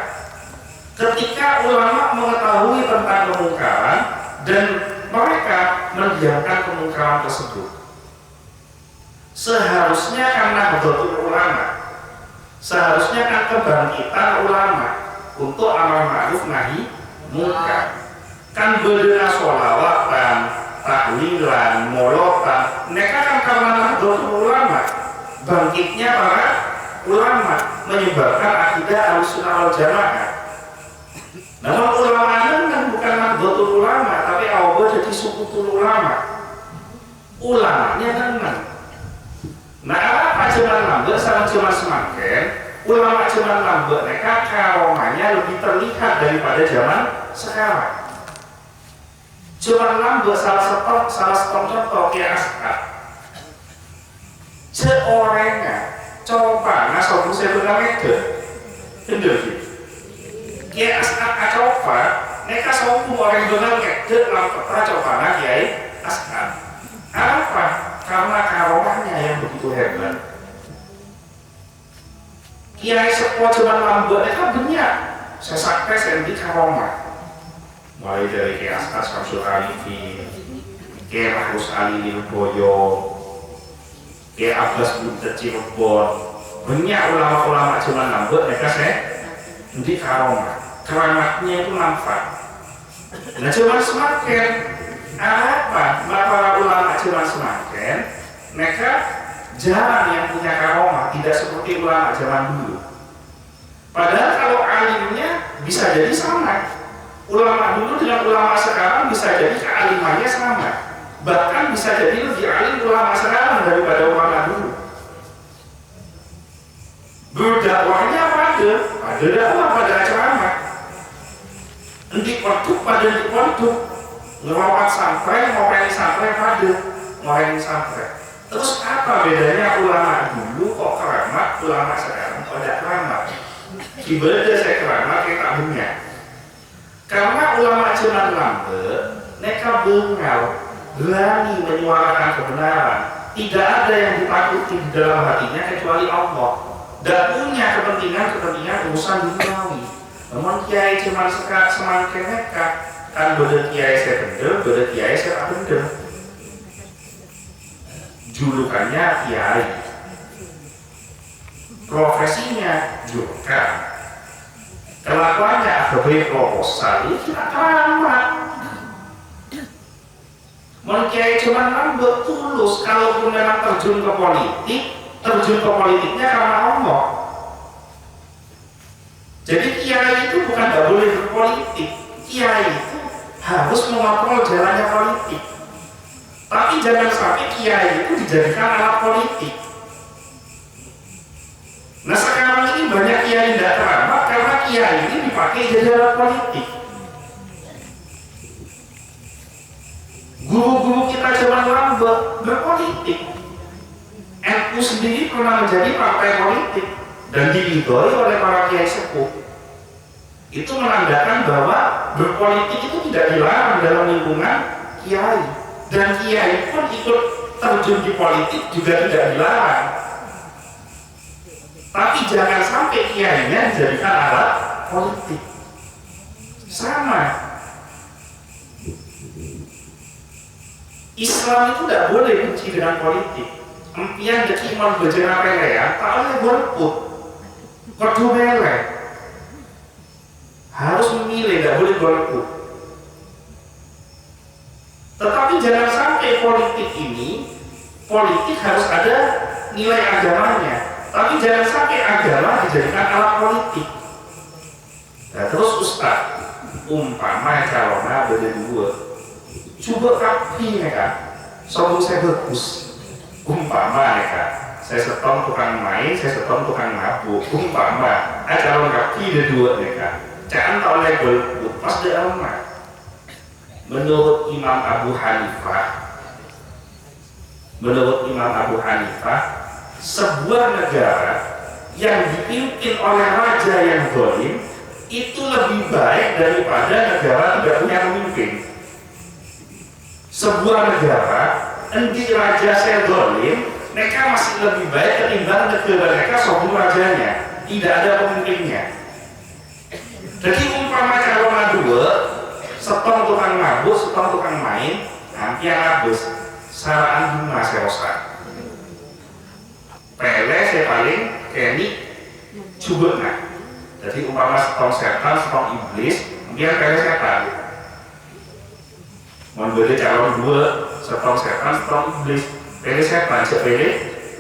ketika ulama mengetahui tentang kemungkaran dan mereka mendiamkan kemungkaran tersebut. Seharusnya karena betul ulama, seharusnya kan kebangkitan ulama untuk amar ma'ruf nahi munkar. Kan bedena sholawatan, tahlilan, molotan, mereka kan karena betul ulama, bangkitnya para ulama menyebarkan akidah Ahlussunnah wal Jamaah. Namun ulama kan bukan nahdlatul ulama, tapi awal jadi sukutul ulama. Ulamanya kan. Nah, apa zaman lambat sama zaman semakin ulama zaman lambat mereka karomanya lebih terlihat daripada zaman sekarang. Zaman lambat salah satu contoh kayak As'ad. Seorangnya coba nah soal saya benar itu. Bener. Kiai As'ad Acofa, mereka sombong orang benar ngedek lampetra cobana Kiai As'ad. Apa? Karena karomahnya yang begitu hebat. Kiai sepuh zaman lambat mereka banyak sesakte sendi karomah. Mulai dari Kiai As'ad Syamsul Arifin, Kiai Rahus Ali Lirboyo, Kiai Abbas Butet Cirebon, banyak ulama-ulama zaman lambat mereka sendi karomah. Keramatnya itu nampak. Nah, cuman semakin apa? Para ulama cuman semakin mereka jarang yang punya karomah, tidak seperti ulama zaman dulu. Padahal kalau alimnya bisa jadi sama. Ulama dulu dengan ulama sekarang bisa jadi kealimannya sama. Bahkan bisa jadi lebih alim ulama sekarang daripada ulama dulu. Berdakwahnya pada dakwah, pada ceramah. Di waktu pada di waktu ngerawat sampai ngoreng sampai pada ngoreng sampai. Terus apa bedanya ulama dulu kok keramat, ulama sekarang kok tidak keramat? Ibadah saya keramat kita punya. Karena ulama zaman lambat, mereka bengal, berani menyuarakan kebenaran. Tidak ada yang ditakuti di dalam hatinya kecuali Allah. Dan punya kepentingan urusan duniawi. Namun kiai cuma semakin nekat, kan beda kiai saya bener, beda kiai saya bener. Julukannya kiai, profesinya juga, kelakuannya sebagai proposal, kita keramat. Namun kiai cuma nambah tulus, kalaupun memang terjun ke politiknya karena Allah. Jadi kiai itu bukan tidak boleh berpolitik, kiai itu harus mengontrol jalannya politik. Tapi jangan sampai kiai itu dijadikan alat politik. Nah sekarang ini banyak kiai tidak keramat karena kiai ini dipakai jadi alat politik. Guru-guru kita zaman lambat berpolitik. NU sendiri pernah menjadi partai politik dan diridhoi oleh para kiai sepuh. Itu menandakan bahwa berpolitik itu tidak dilarang dalam lingkungan kiai, dan kiai pun ikut terjun di politik juga tidak dilarang. Tapi jangan sampai kiainya dijadikan alat politik. Sama. Islam itu tidak boleh benci dengan politik. Empian deki iman bejana pelean, tak boleh berput. Kudu melek. Harus memilih, tidak boleh golput. Tetapi jangan sampai politik harus ada nilai agamanya. Tapi jangan sampai agama dijadikan alat politik. Nah, terus Ustaz, umpama calonnya beda dua coba rapi mereka soalnya saya bagus umpama mereka saya seton tukang main saya seton tukang mabuk umpama calon rapi ada dua mereka jangan tahu label pas di rumah. Menurut Imam Abu Hanifah sebuah negara yang dipimpin oleh raja yang zalim itu lebih baik daripada negara tidak punya pemimpin. Sebuah negara endi raja saya zalim mereka masih lebih baik ketimbang negara mereka sombong rajanya tidak ada pemimpinnya. Jadi umpama calon dua setong tukang mabuk, setong tukang main hampir habis saraan bunga serosa pele saya paling keni coba nah jadi umpama setong setan, setong iblis biar pele setan membeli calon dua setong setan, setong iblis pele setan, sepele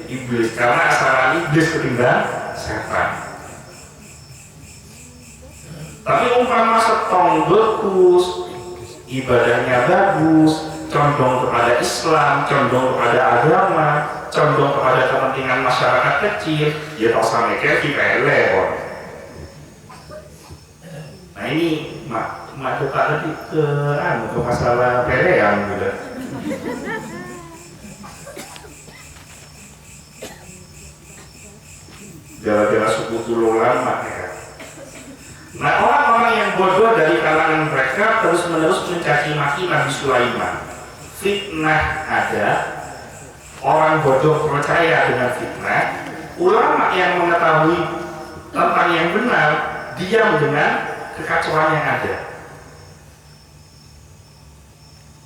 iblis karena asaran iblis ketimbang setan. Tapi umpama setong bagus, ibadahnya bagus, condong kepada Islam, condong kepada agama, condong kepada kepentingan masyarakat kecil, ya tak sampai kayak di PLE. Nah ini mak tadi ke masalah PLE yang gitu. Gara-gara suku tulolan mak ya. Nah orang-orang yang bodoh dari kalangan mereka terus-menerus mencaci maki Nabi Sulaiman. Fitnah ada, orang bodoh percaya dengan fitnah. Ulama yang mengetahui tentang yang benar diam dengan kekacauan yang ada.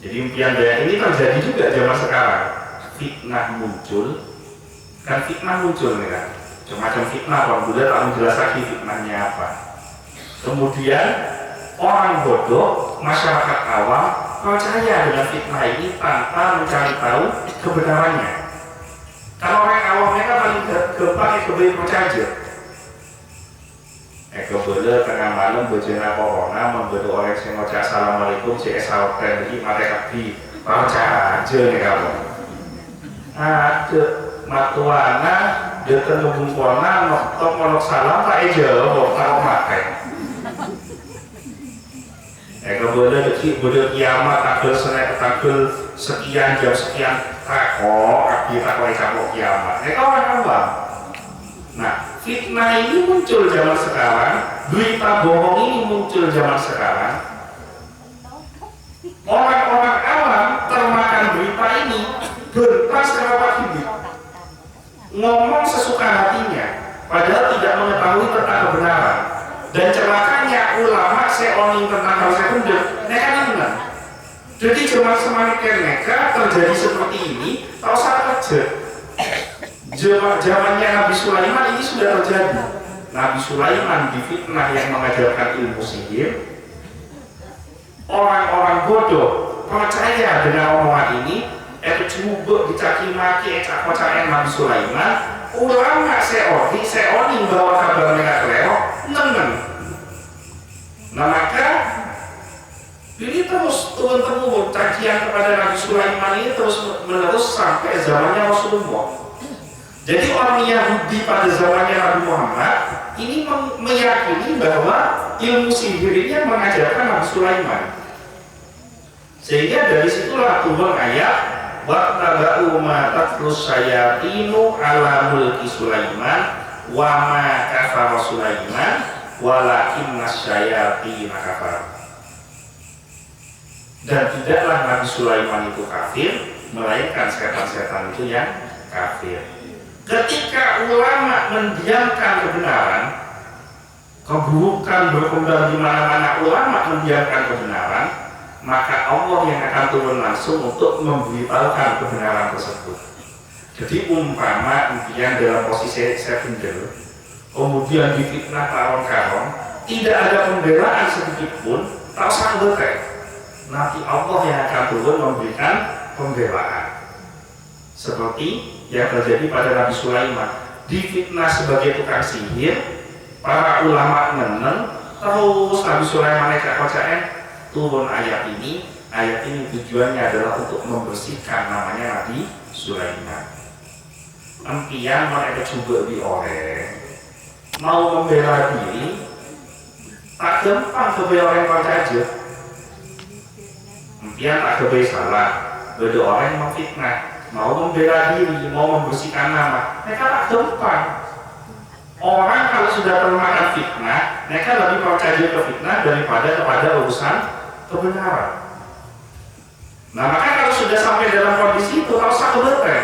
Jadi impian daya ini terjadi juga zaman sekarang. Fitnah muncul, kan fitnah muncul nih kan. Macam fitnah, Pak Buddha tak menjelaskan lagi fitnahnya apa. Kemudian orang bodoh, masyarakat awam percaya dengan fitnah ini tanpa mencari tahu kebenarannya. Kalau orang awam mereka paling gampang percaya. Kebetulan tengah malam bejana corona membedu orang yang ngocak assalamualaikum si esauten di mereka di percaya aja nih kamu. Ada matuana dia tenubung kona noktok monok salam tak aja kok tahu makai. Kemudian betul kiamat takbir senek takbir sekian jam sekian takok kaki takoi capok kiamat. Orang awam. Nah fitnah ini muncul zaman sekarang, berita bohong ini muncul zaman sekarang. Orang-orang awam termakan berita ini berpas kenapa gini ngomong sesuka hatinya padahal tidak mengetahui tentang kebenaran. Dan celakanya ulama seoning tentang hal sekunder mereka benar. Jadi zaman semakin mereka terjadi seperti ini tak usah kerja. Zamannya Nabi Sulaiman ini sudah terjadi. Nabi Sulaiman difitnah yang mengajarkan ilmu sihir. Orang-orang bodoh percaya dengan omongan ini. Coba dicaci maki kocak Nabi Sulaiman. Ulama seoning bawa kabar mereka lewat nengen. Nah maka ini terus turun-temurun cacian kepada Nabi Sulaiman ini terus menerus sampai zamannya Rasulullah. Jadi orang Yahudi pada zamannya Nabi Muhammad ini meyakini bahwa ilmu sihir ini yang mengajarkan Nabi Sulaiman. Sehingga dari situlah turun ayat wattaba'u ma tatlus syayatinu ala mulki Sulaiman wa ma kafara Sulaiman walakinnas syayatina kafar. Dan tidaklah Nabi Sulaiman itu kafir, melainkan setan-setan itu yang kafir. Ketika ulama mendiamkan kebenaran, keburukan berkembang di mana-mana ulama mendiamkan kebenaran, maka Allah yang akan turun langsung untuk memberitahukan kebenaran tersebut. Jadi umpama impian dalam posisi sekunder, kemudian difitnah kawan-kawan, tidak ada pembelaan sedikit pun, tak usah berkait. Nanti Allah yang akan turun memberikan pembelaan. Seperti yang terjadi pada Nabi Sulaiman, difitnah sebagai tukang sihir, para ulama neneng, Terus Nabi Sulaiman KKCN turun ayat ini. Ayat ini tujuannya adalah untuk membersihkan namanya Nabi Sulaiman. Empian mereka juga dioreng, mau membela diri, tak gampang kebela orang aja. Empian tak kebela salah, beda orang memfitnah, mau membela diri, mau membersihkan nama, mereka tak gampang. Orang kalau sudah termakan fitnah, mereka lebih percaya ke fitnah daripada kepada urusan kebenaran. Nah, maka kalau sudah sampai dalam kondisi itu harus satu betul.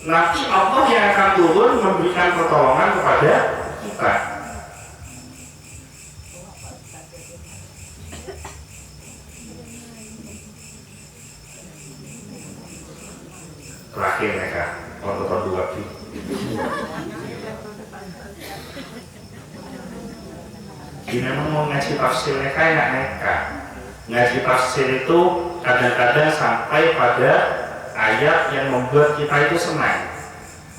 Nanti Allah yang akan turun memberikan pertolongan kepada kita. Terakhir mereka untuk dua ini memang mau ngaji tafsir mereka enak mereka. Ngaji tafsir itu kadang-kadang sampai pada ayat yang membuat kita itu senang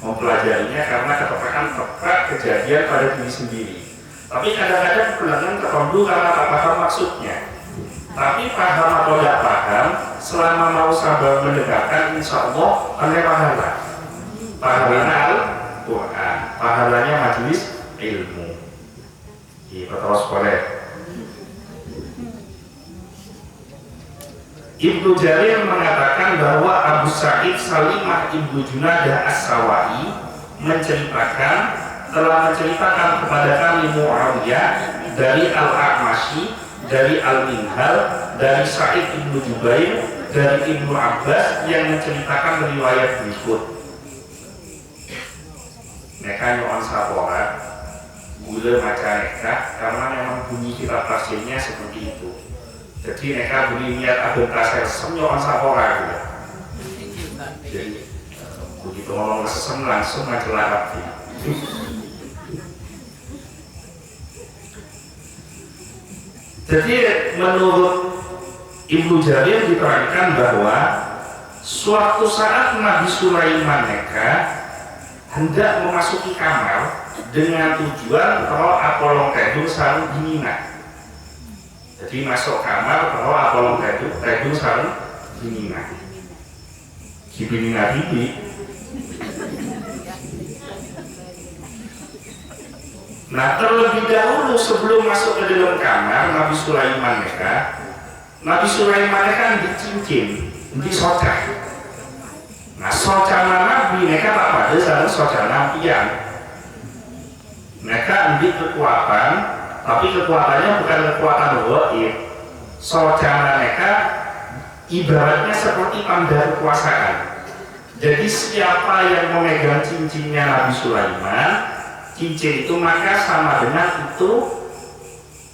mempelajarinya karena tepat kejadian pada diri sendiri. Tapi kadang-kadang pulangan tertentu karena tak paham maksudnya. Tapi paham atau tidak paham, selama mau sabar mendengarkan, insya Allah ada pahala. Pahalanya Al-Quran, pahalanya majelis ilmu. Kita terus boleh. Ibnu Jarir mengatakan bahwa Abu Sa'id Salimah Ibnu Junadah As-Sawai telah menceritakan kepada kami Muawiyah dari Al-A'mashi, dari Al-Minhal, dari Sa'id Ibnu Jubair, dari Ibnu Abbas yang menceritakan riwayat berikut. Mereka nyoan sapora, gula maca mereka karena memang bunyi kitab tafsirnya seperti itu. Jadi mereka beri niat abad kasar semyoan sapora gitu. Jadi begitu ngomong sesem langsung majelah hati. Jadi menurut Ibnu Jarir diterangkan bahwa suatu saat Nabi Sulaiman mereka hendak memasuki kamar dengan tujuan kalau Apolong Tedung sarung dinina. Jadi masuk kamar kalau Apolong Tedung sarung dinina. Kibinina bibi. Nah, terlebih dahulu sebelum masuk ke dalam kamar Nabi Sulaiman kan dicincin, disocah. Nah, socana Nabi mereka tak pada sarung socana pian. Mereka ambil kekuatan, tapi kekuatannya bukan kekuatan gaib. Socana mereka ibaratnya seperti tanda kekuasaan. Jadi siapa yang memegang cincinnya Nabi Sulaiman, cincin itu maka sama dengan itu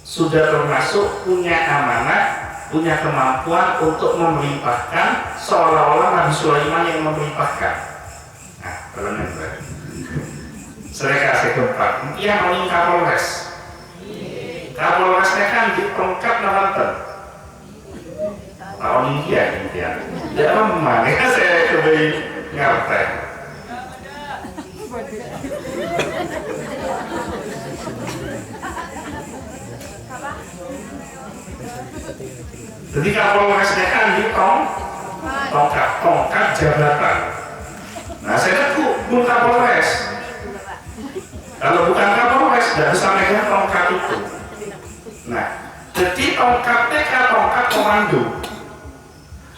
sudah termasuk punya amanah, punya kemampuan untuk memerintahkan, seolah-olah Nabi Sulaiman yang memerintahkan. Nah, kalau nanti saya kasih tempat, dia mau Kapolres. Kapolresnya kan ditongkat nonton. Tahun ini ya, dia mana saya kembali ngerti. Jadi Kapolresnya kan tongkat jabatan. Nah, saya bukan Kapolres. Kalau bukan Kapolres, tidak bisa megang tongkat itu. Nah, jadi tongkatnya tongkat komando.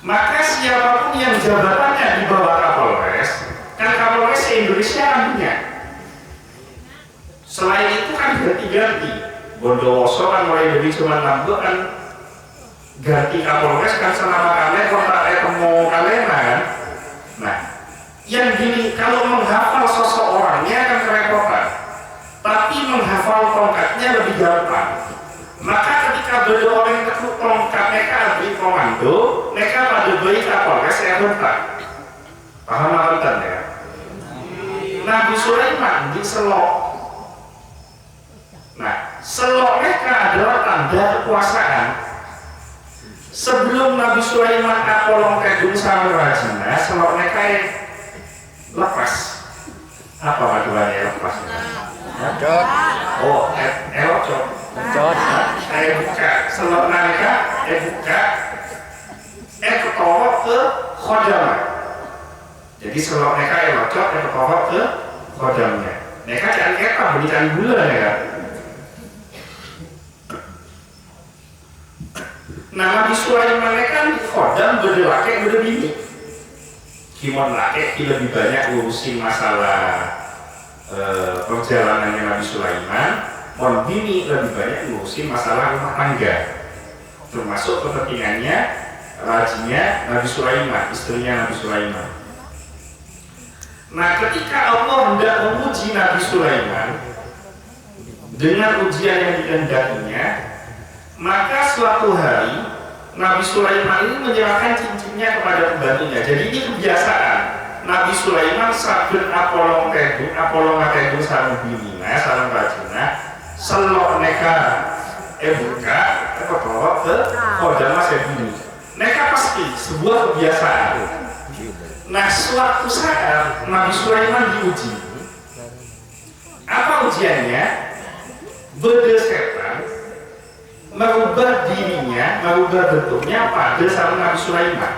Maka siapapun yang jabatannya di bawah Kapolres, kan Kapolres Indonesia ambilnya. Selain itu kan ganti-ganti. Bondowoso kan mulai dari cuma nambah kan ganti Kapolres kan selama kalian kontak temu kalian kan. Nah, yang gini kalau menghafal sosok orangnya kan kerepotan. Tapi menghafal tongkatnya lebih gampang. Maka ketika beliau orang yang tekuk tongkat mereka beri komando, mereka pada beri Kapolres saya bentak. Paham apa ya? Nabi Sulaiman di selok. Nah, selok mereka adalah tanda kekuasaan. Sebelum Nabi Sulaiman Apolong Tedung sama Rajina, selok mereka lepas. Apa maksudnya lepas? Ocot. Oh, ocot. Ocot. Buka. Selok nalika buka. Ketawa ke khodamah. Jadi selok neka ocot ketawa ke khodamnya. Neka cari keta, beli cari gula ya. Nah, Nabi Sulaiman kan khodam berdewake berbini. Kimon laki lebih banyak ngurusin masalah perjalanannya Nabi Sulaiman, mon bini lebih banyak ngurusin masalah rumah tangga, termasuk kepentingannya rajinya Nabi Sulaiman, istrinya Nabi Sulaiman. Nah, ketika Allah hendak menguji Nabi Sulaiman dengan ujian yang dikehendakinya, maka suatu hari Nabi Sulaiman ini menyerahkan cincinnya kepada pembantunya. Jadi ini kebiasaan Nabi Sulaiman sabun apolong tedu sarung bimina sarung rajuna selok neka buka kepotolok ke kodama sebini. Neka pasti sebuah kebiasaan. Nah, suatu saat Nabi Sulaiman diuji. Apa ujiannya? Beda setan merubah dirinya, merubah bentuknya pada sarung Nabi Sulaiman.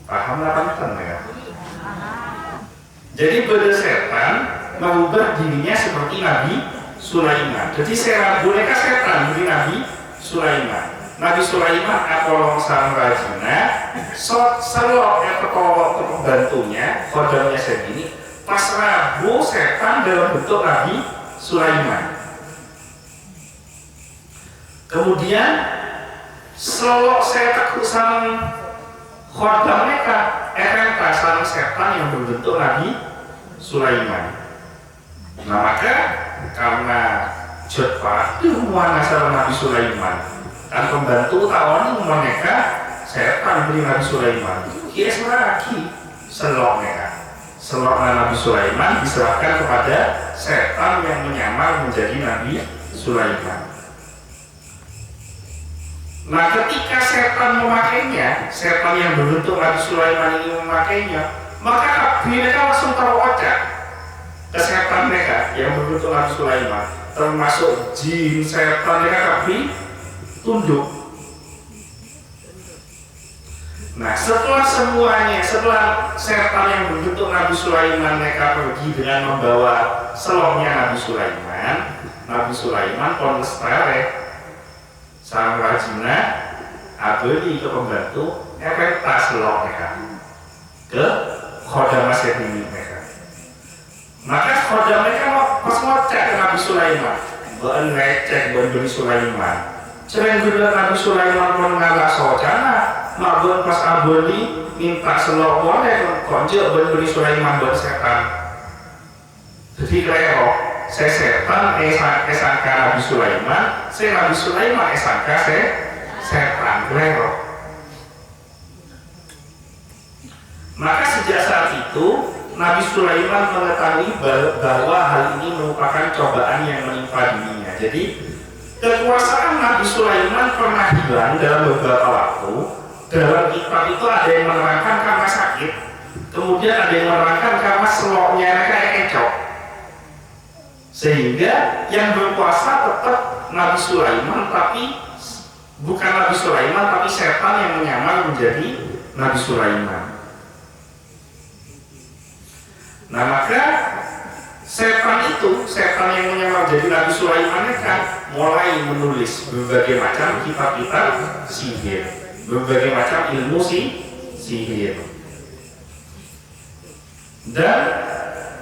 Paham apa ya? Jadi beda setan merubah dirinya seperti Nabi Sulaiman. Jadi boneka setan dari Nabi Sulaiman. Nabi Sulaiman apolong sarung rajina, selok ketawa pembantunya, khodamnya segini, pas rabu setan dalam bentuk Nabi Sulaiman. Kemudian selok saya takut sama khodam mereka sama setan yang berbentuk Nabi Sulaiman. Nah, maka karena jodpa itu mana sama Nabi Sulaiman dan pembantu tawon mereka setan beri Nabi Sulaiman. Ia lagi selok mereka. Selok Nabi Sulaiman diserahkan kepada setan yang menyamar menjadi Nabi Sulaiman. Nah, ketika setan memakainya, setan yang berbentuk Nabi Sulaiman ini memakainya, maka mereka langsung terocak ke setan mereka yang berbentuk Nabi Sulaiman, termasuk jin, setan mereka tunduk. Nah, setelah setan yang berbentuk Nabi Sulaiman mereka pergi dengan membawa seloknya Nabi Sulaiman konstare sang rajina abeli ke pembantu tas selok mereka ke khodam masjid mereka. Maka khodam mereka pas ngocek ke Nabi Sulaiman, bukan ngecek Nabi Sulaiman. Sering bila Nabi Sulaiman pun ngalah sojana, mabun pas abeli minta selok boleh konjek Nabi Sulaiman buat setan. Jadi kaya saya setan sangka Nabi Sulaiman, saya Nabi Sulaiman sangka saya setan klero. Maka sejak saat itu Nabi Sulaiman mengetahui bahwa hal ini merupakan cobaan yang menimpa dirinya. Jadi kekuasaan Nabi Sulaiman pernah hilang dalam beberapa waktu. Dalam kitab itu ada yang menerangkan karena sakit, kemudian ada yang menerangkan karena seloknya mereka kecok. Sehingga yang berkuasa tetap Nabi Sulaiman, tapi bukan Nabi Sulaiman, tapi setan yang menyamar menjadi Nabi Sulaiman. Nah, maka setan yang menyamar menjadi Nabi Sulaiman mereka mulai menulis berbagai macam kitab-kitab sihir, berbagai macam ilmu sihir. Dan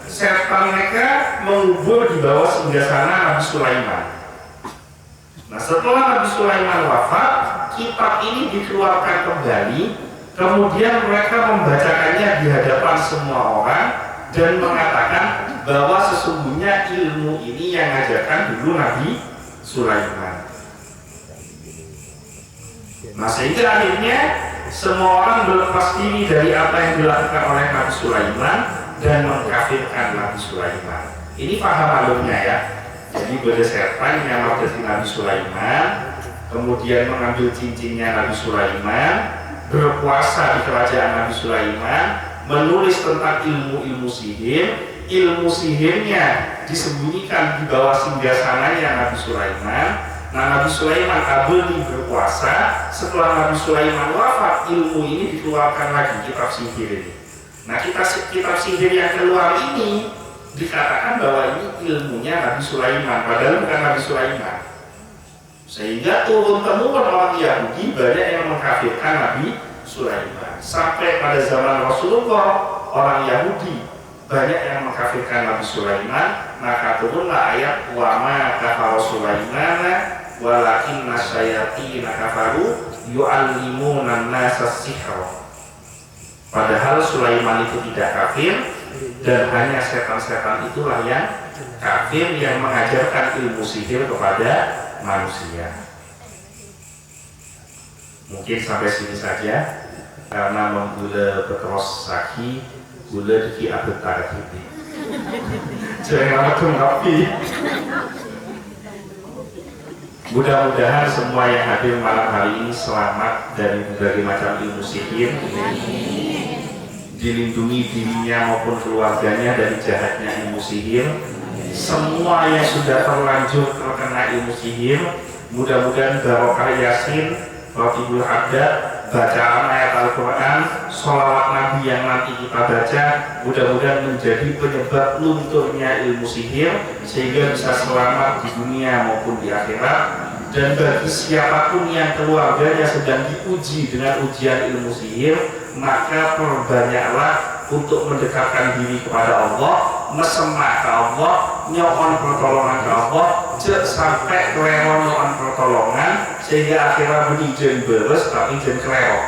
setan mereka mengubur di bawah singgasana Nabi Sulaiman. Nah, setelah Nabi Sulaiman wafat, kitab ini dikeluarkan kembali, kemudian mereka membacakannya di hadapan semua orang dan mengatakan bahwa sesungguhnya ilmu ini yang ngajarkan dulu Nabi Sulaiman. Nah, sehingga akhirnya semua orang berlepas diri dari apa yang dilakukan oleh Nabi Sulaiman dan mengkafirkan Nabi Sulaiman. Ini paham alurnya ya. Jadi beda setan yang menjadi Nabi Sulaiman, kemudian mengambil cincinnya Nabi Sulaiman, berkuasa di kerajaan Nabi Sulaiman, menulis tentang ilmu-ilmu sihir, ilmu sihirnya disembunyikan di bawah singgasananya Nabi Sulaiman. Nah, Nabi Sulaiman abadi berkuasa. Setelah Nabi Sulaiman wafat, ilmu ini dikeluarkan lagi, kitab sihir ini. Nah, kitab sihir yang keluar ini dikatakan bahwa ini ilmunya Nabi Sulaiman, padahal bukan Nabi Sulaiman. Sehingga turun-temurun orang Yahudi banyak yang mengkafirkan Nabi Sulaiman. Sampai pada zaman Rasulullah, orang Yahudi banyak yang mengkafirkan Nabi Sulaiman. Maka turunlah ayat wa ma kafara Sulaiman walakin nasyayatina kafaru yu'allimuna an-nasa sihr. Padahal Sulaiman itu tidak kafir, dan hanya setan-setan itulah yang kafir yang mengajarkan ilmu sihir kepada manusia. Mungkin sampai sini saja, karena menggula berterus saki gula di abad tarikh ini. Jangan lama tapi mudah-mudahan semua yang hadir malam hari ini selamat dari berbagai macam ilmu sihir, dilindungi dirinya maupun keluarganya dari jahatnya ilmu sihir. Semua yang sudah terlanjur terkena ilmu sihir, mudah-mudahan barokah Yasin, Rotibul Haddad, bacaan ayat Al-Quran, sholawat Nabi yang nanti kita baca, mudah-mudahan menjadi penyebab lunturnya ilmu sihir sehingga bisa selamat di dunia maupun di akhirat. Dan bagi siapapun yang keluarganya sedang diuji dengan ujian ilmu sihir, maka perbanyaklah untuk mendekatkan diri kepada Allah, mesemah ke Allah, nyoon pertolongan ke Allah, sampai kelewon nyoon pertolongan sehingga akhirnya benih jen beres tapi jen kelewon.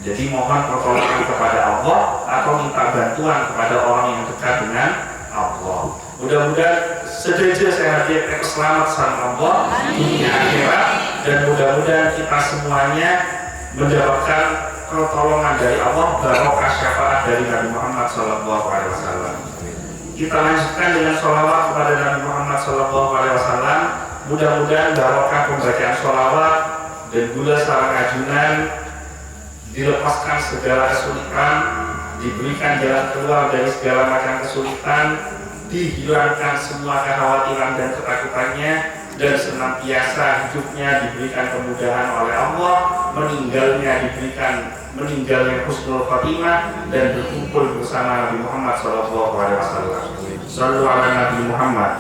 Jadi mohon pertolongan kepada Allah atau minta bantuan kepada orang yang dekat dengan Allah. Mudah-mudahan sejajar sehat selamat sama Allah dunia akhirat, dan mudah-mudahan kita semuanya mendapatkan pertolongan dari Allah, barokah syafaat dari Nabi Muhammad SAW. Kita lanjutkan dengan sholawat kepada Nabi Muhammad SAW. Mudah-mudahan barokah pembacaan sholawat dan gula sarang ajunan, dilepaskan segala kesulitan, diberikan jalan keluar dari segala macam kesulitan, dihilangkan semua kekhawatiran dan ketakutannya, dan senantiasa hidupnya diberikan kemudahan oleh Allah, meninggalnya husnul khotimah, dan berkumpul bersama Nabi Muhammad SAW. Sallu ala Nabi Muhammad.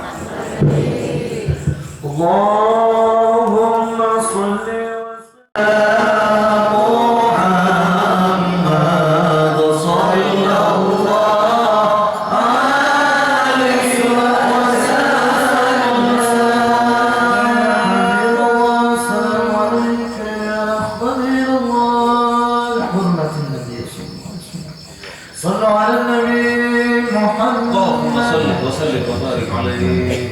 Allahumma sholli wa sallim.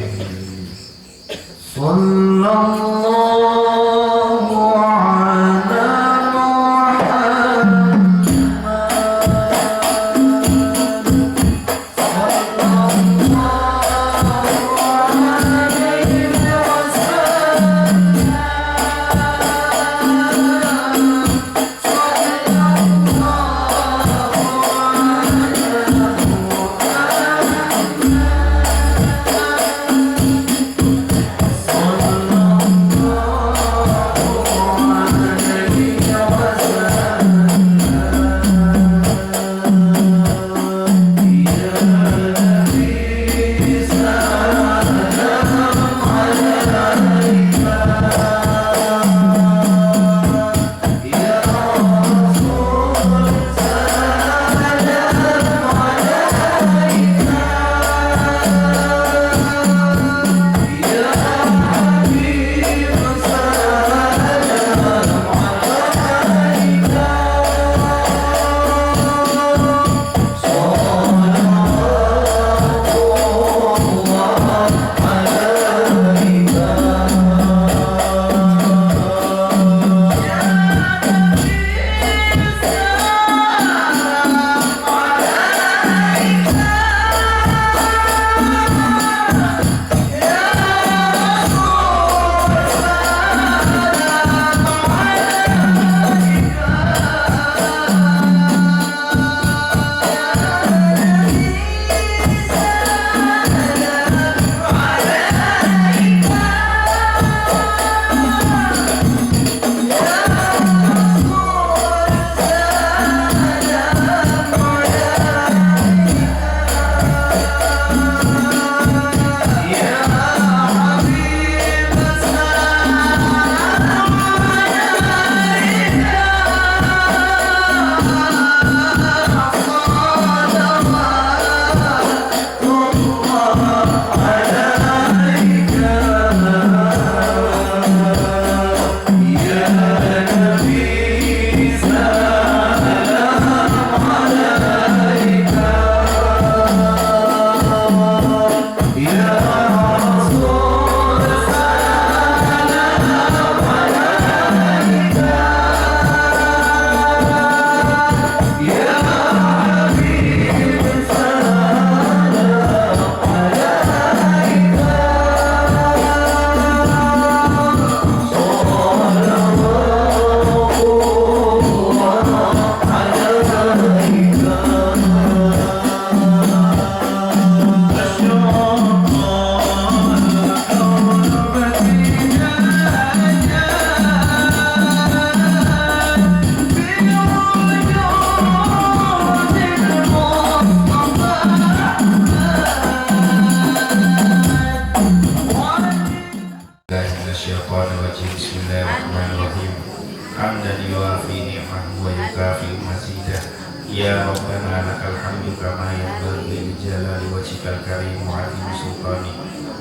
Minasyaitonirrajim. Bismillahirrahmanirrahim. Hamdan yuwafi ni'mahu wa yukafi mazidah. Ya Rabbana lakal hamdu kama yanbaghi li jalali wajhikal karim wa 'azimi sultani.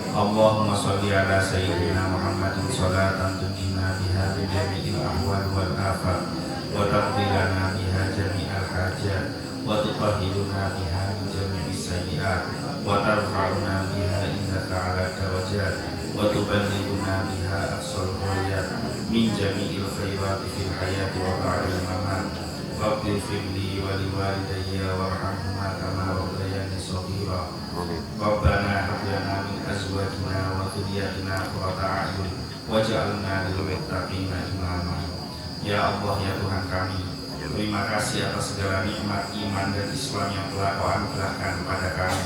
Allahumma shalli ala sayyidina Muhammadin sholatan tunjina biha min jami'il ahwal wal afat wa taqdi lana biha jami'al hajat wa tutahhiruna biha min jami'is sayyi'at wa tarfa'una biha indaka 'ala darajat wa tuballighuna biha aqsal ghayat min jami'il khairati fil hayati wa ba'dal mamat. Rabbil firli wa liwalidayya warhamhuma kama rabbayani shaghira. Rabbana hab lana min azwajina wa dhurriyyatina qurrata a'yun waj'alna lil muttaqina imama. Ya Allah, ya Tuhan kami, terima kasih atas segala nikmat iman dan Islam yang telah Kau anugerahkan kepada kami.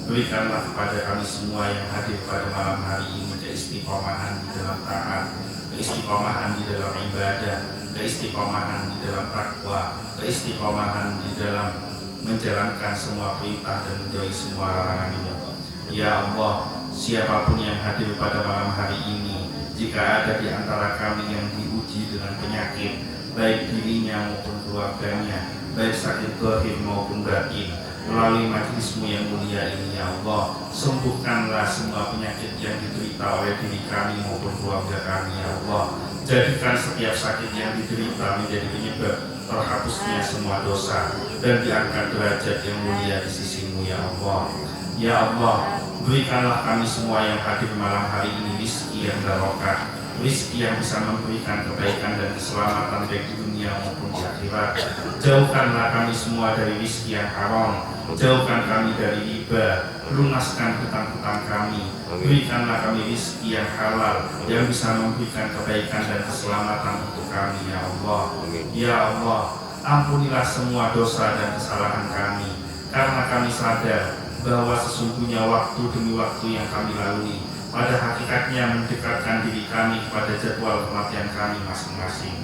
Berikanlah kepada kami semua yang hadir pada malam hari ini keistiqomahan di dalam taat, keistiqomahan di dalam ibadah, keistiqomahan di dalam takwa, keistiqomahan di dalam menjalankan semua perintah dan menjauhi semua larangan-Nya. Ya Allah, siapapun yang hadir pada malam hari ini, jika ada di antara kami yang diuji dengan penyakit, baik dirinya maupun keluarganya, baik sakit zahir maupun batin, melalui majlis-Mu yang mulia ini, ya Allah, sembuhkanlah semua penyakit yang diderita oleh diri kami maupun keluarga kami, ya Allah. Jadikan setiap sakit yang diderita menjadi penyebab terhapusnya semua dosa dan diangkat derajat yang mulia di sisi-Mu, ya Allah. Ya Allah, berikanlah kami semua yang hadir malam hari ini rizki yang barokah, rizki yang bisa memberikan kebaikan dan keselamatan baik di dunia maupun di akhirat. Jauhkanlah kami semua dari rizki yang haram, jauhkan kami dari riba, lunaskan hutang-hutang kami. Berikanlah kami rizki yang halal yang bisa memberikan kebaikan dan keselamatan untuk kami, ya Allah. Ya Allah, ampunilah semua dosa dan kesalahan kami, karena kami sadar bahwa sesungguhnya waktu demi waktu yang kami lalui pada hakikatnya mendekatkan diri kami kepada jadwal kematian kami masing-masing.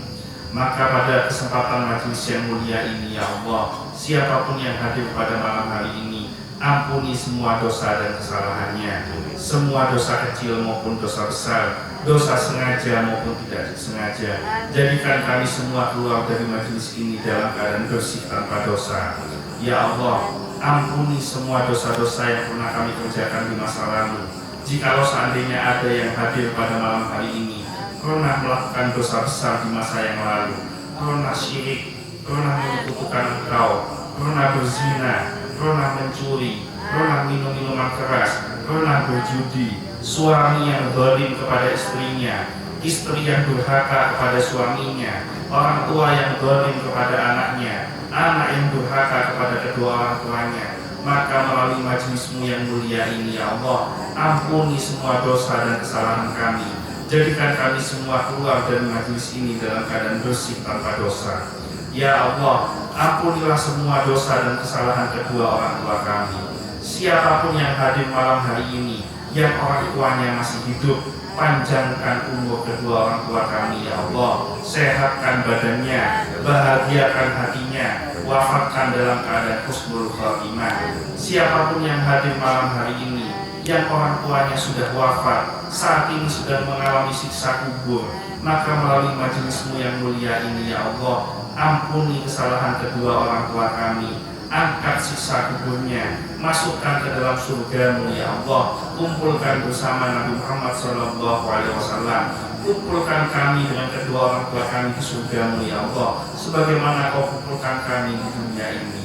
Maka pada kesempatan majelis yang mulia ini, ya Allah, siapapun yang hadir pada malam hari ini, ampuni semua dosa dan kesalahannya, semua dosa kecil maupun dosa besar, dosa sengaja maupun tidak sengaja. Jadikan kami semua keluar dari majelis ini dalam keadaan bersih tanpa dosa. Ya Allah, ampuni semua dosa-dosa yang pernah kami kerjakan di masa lalu. Jikalau seandainya ada yang hadir pada malam hari ini pernah melakukan dosa besar di masa yang lalu, pernah syirik, pernah menyekutukan Engkau, pernah berzina, pernah mencuri, pernah minum minuman keras, pernah berjudi, suami yang zalim kepada istrinya, istri yang durhaka kepada suaminya, orang tua yang zalim kepada anaknya, anak yang durhaka kepada kedua orang tuanya, maka melalui majelis-Mu yang mulia ini, ya Allah, ampuni semua dosa dan kesalahan kami. Jadikan kami semua keluar dari majelis ini dalam keadaan bersih tanpa dosa. Ya Allah, ampunilah semua dosa dan kesalahan kedua orang tua kami. Siapapun yang hadir malam hari ini, yang orang tuanya masih hidup, panjangkan umur kedua orang tua kami, ya Allah. Sehatkan badannya, bahagiakan hatinya, wafatkan dalam keadaan husnul khatimah. Siapapun yang hadir malam hari ini, yang orang tuanya sudah wafat, saat ini sudah mengalami siksa kubur, maka melalui majelis-Mu yang mulia ini, ya Allah, ampuni kesalahan kedua orang tua kami, angkat siksa kuburnya, masukkan ke dalam surga-Mu, ya Allah. Kumpulkan bersama Nabi Muhammad SAW, kumpulkan kami dengan kedua orang tua kami di surga-Mu, ya Allah, sebagaimana Kau kumpulkan kami di dunia ini.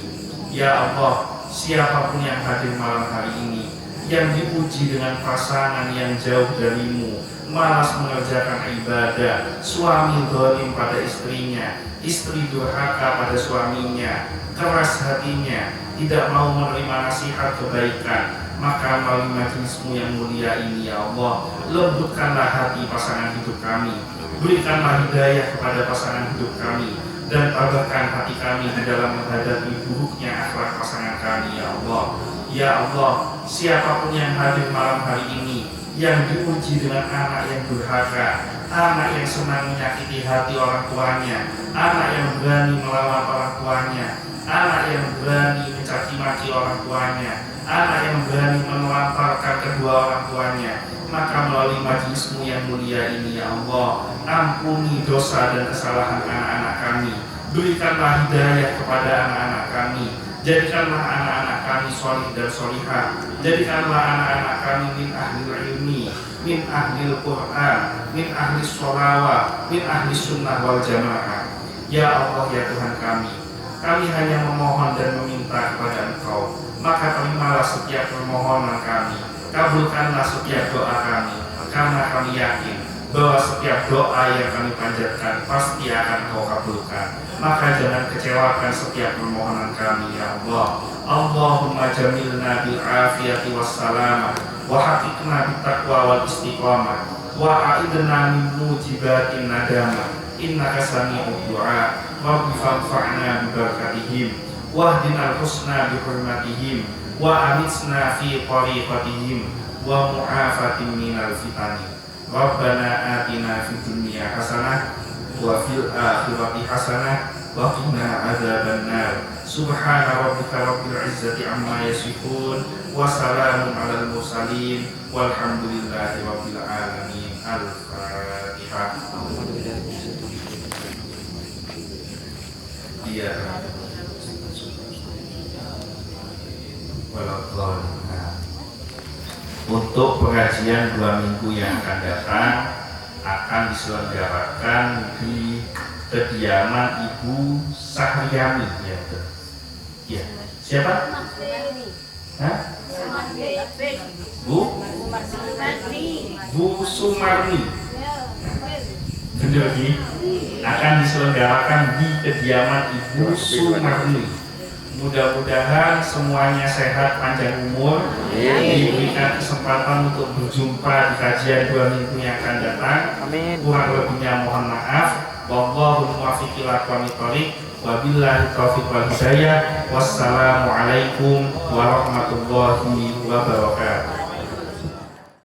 Ya Allah, siapapun yang hadir malam hari ini, yang diuji dengan pasangan yang jauh dari-Mu, malas mengerjakan ibadah, suami zalim pada istrinya, istri durhaka pada suaminya, keras hatinya, tidak mau menerima nasihat kebaikan, maka melalui majelis-Mu yang mulia ini, ya Allah, lembutkanlah hati pasangan hidup kami, berikanlah hidayah kepada pasangan hidup kami, dan tabahkan hati kami di dalam menghadapi buruknya akhlak pasangan kami, ya Allah. Ya Allah, siapapun yang hadir malam hari ini, yang diuji dengan anak yang durhaka, anak yang senang menyakiti hati orang tuanya, anak yang berani melawan orang tuanya, anak yang berani mencaci maki orang tuanya, anak yang berani menelantarkan kedua orang tuanya, Maka melalui majelismu yang mulia ini ya Allah, ampuni dosa dan kesalahan anak-anak kami. Berikanlah hidayah kepada anak-anak kami. Jadikanlah anak-anak kami sholih dan sholihah. Jadikanlah anak-anak kami min ahlil ilmi, min ahlil Quran, min ahli sholawat, min ahli sunnah wal jamaah. Ya Allah ya Tuhan kami hanya memohon dan meminta kepada Engkau. Maka terimalah setiap permohonan kami, kabulkanlah setiap doa kami, karena kami yakin bahwa setiap doa yang kami panjatkan pasti akan Kau kabulkan. Maka jangan kecewakan setiap permohonan kami ya Allah. Allahumma jamilna bil afiyati wassalamah, wa haqiqna bit taqwa wal istiqamah, wa a'idna min mujibatin nadamah. Innaka sami'ud du'a, wa bifanfa'na bi barakatihim, wa hdinal husna bi hurmatihim, wa amitsna fi tariqatihim, wa mu'afatin minal fitani. Rabbana atina fid dunya hasanah wa fil akhirati hasanah wa qina adzabannar. Subhana rabbika rabbil izzati amma yasifun, wa salamun alal mursalin, walhamdulillahi rabbil alamin. Al-Fatihah. Iya. Untuk pengajian 2 minggu yang akan datang akan diselenggarakan di kediaman Ibu Sahriyani ya. Ya. Siapa? Hah? Bu Sumarni. Benar di akan diselenggarakan di kediaman Ibu Sumarni. Mudah-mudahan semuanya sehat, panjang umur, diberikan kesempatan untuk berjumpa di kajian 2 minggu yang akan datang. Amin. Kurang lebihnya mohon maaf. Wallahu muwaffiq ila aqwamit thoriq, wabillahi taufiq wal hidayah. Wassalamualaikum warahmatullahi wabarakatuh.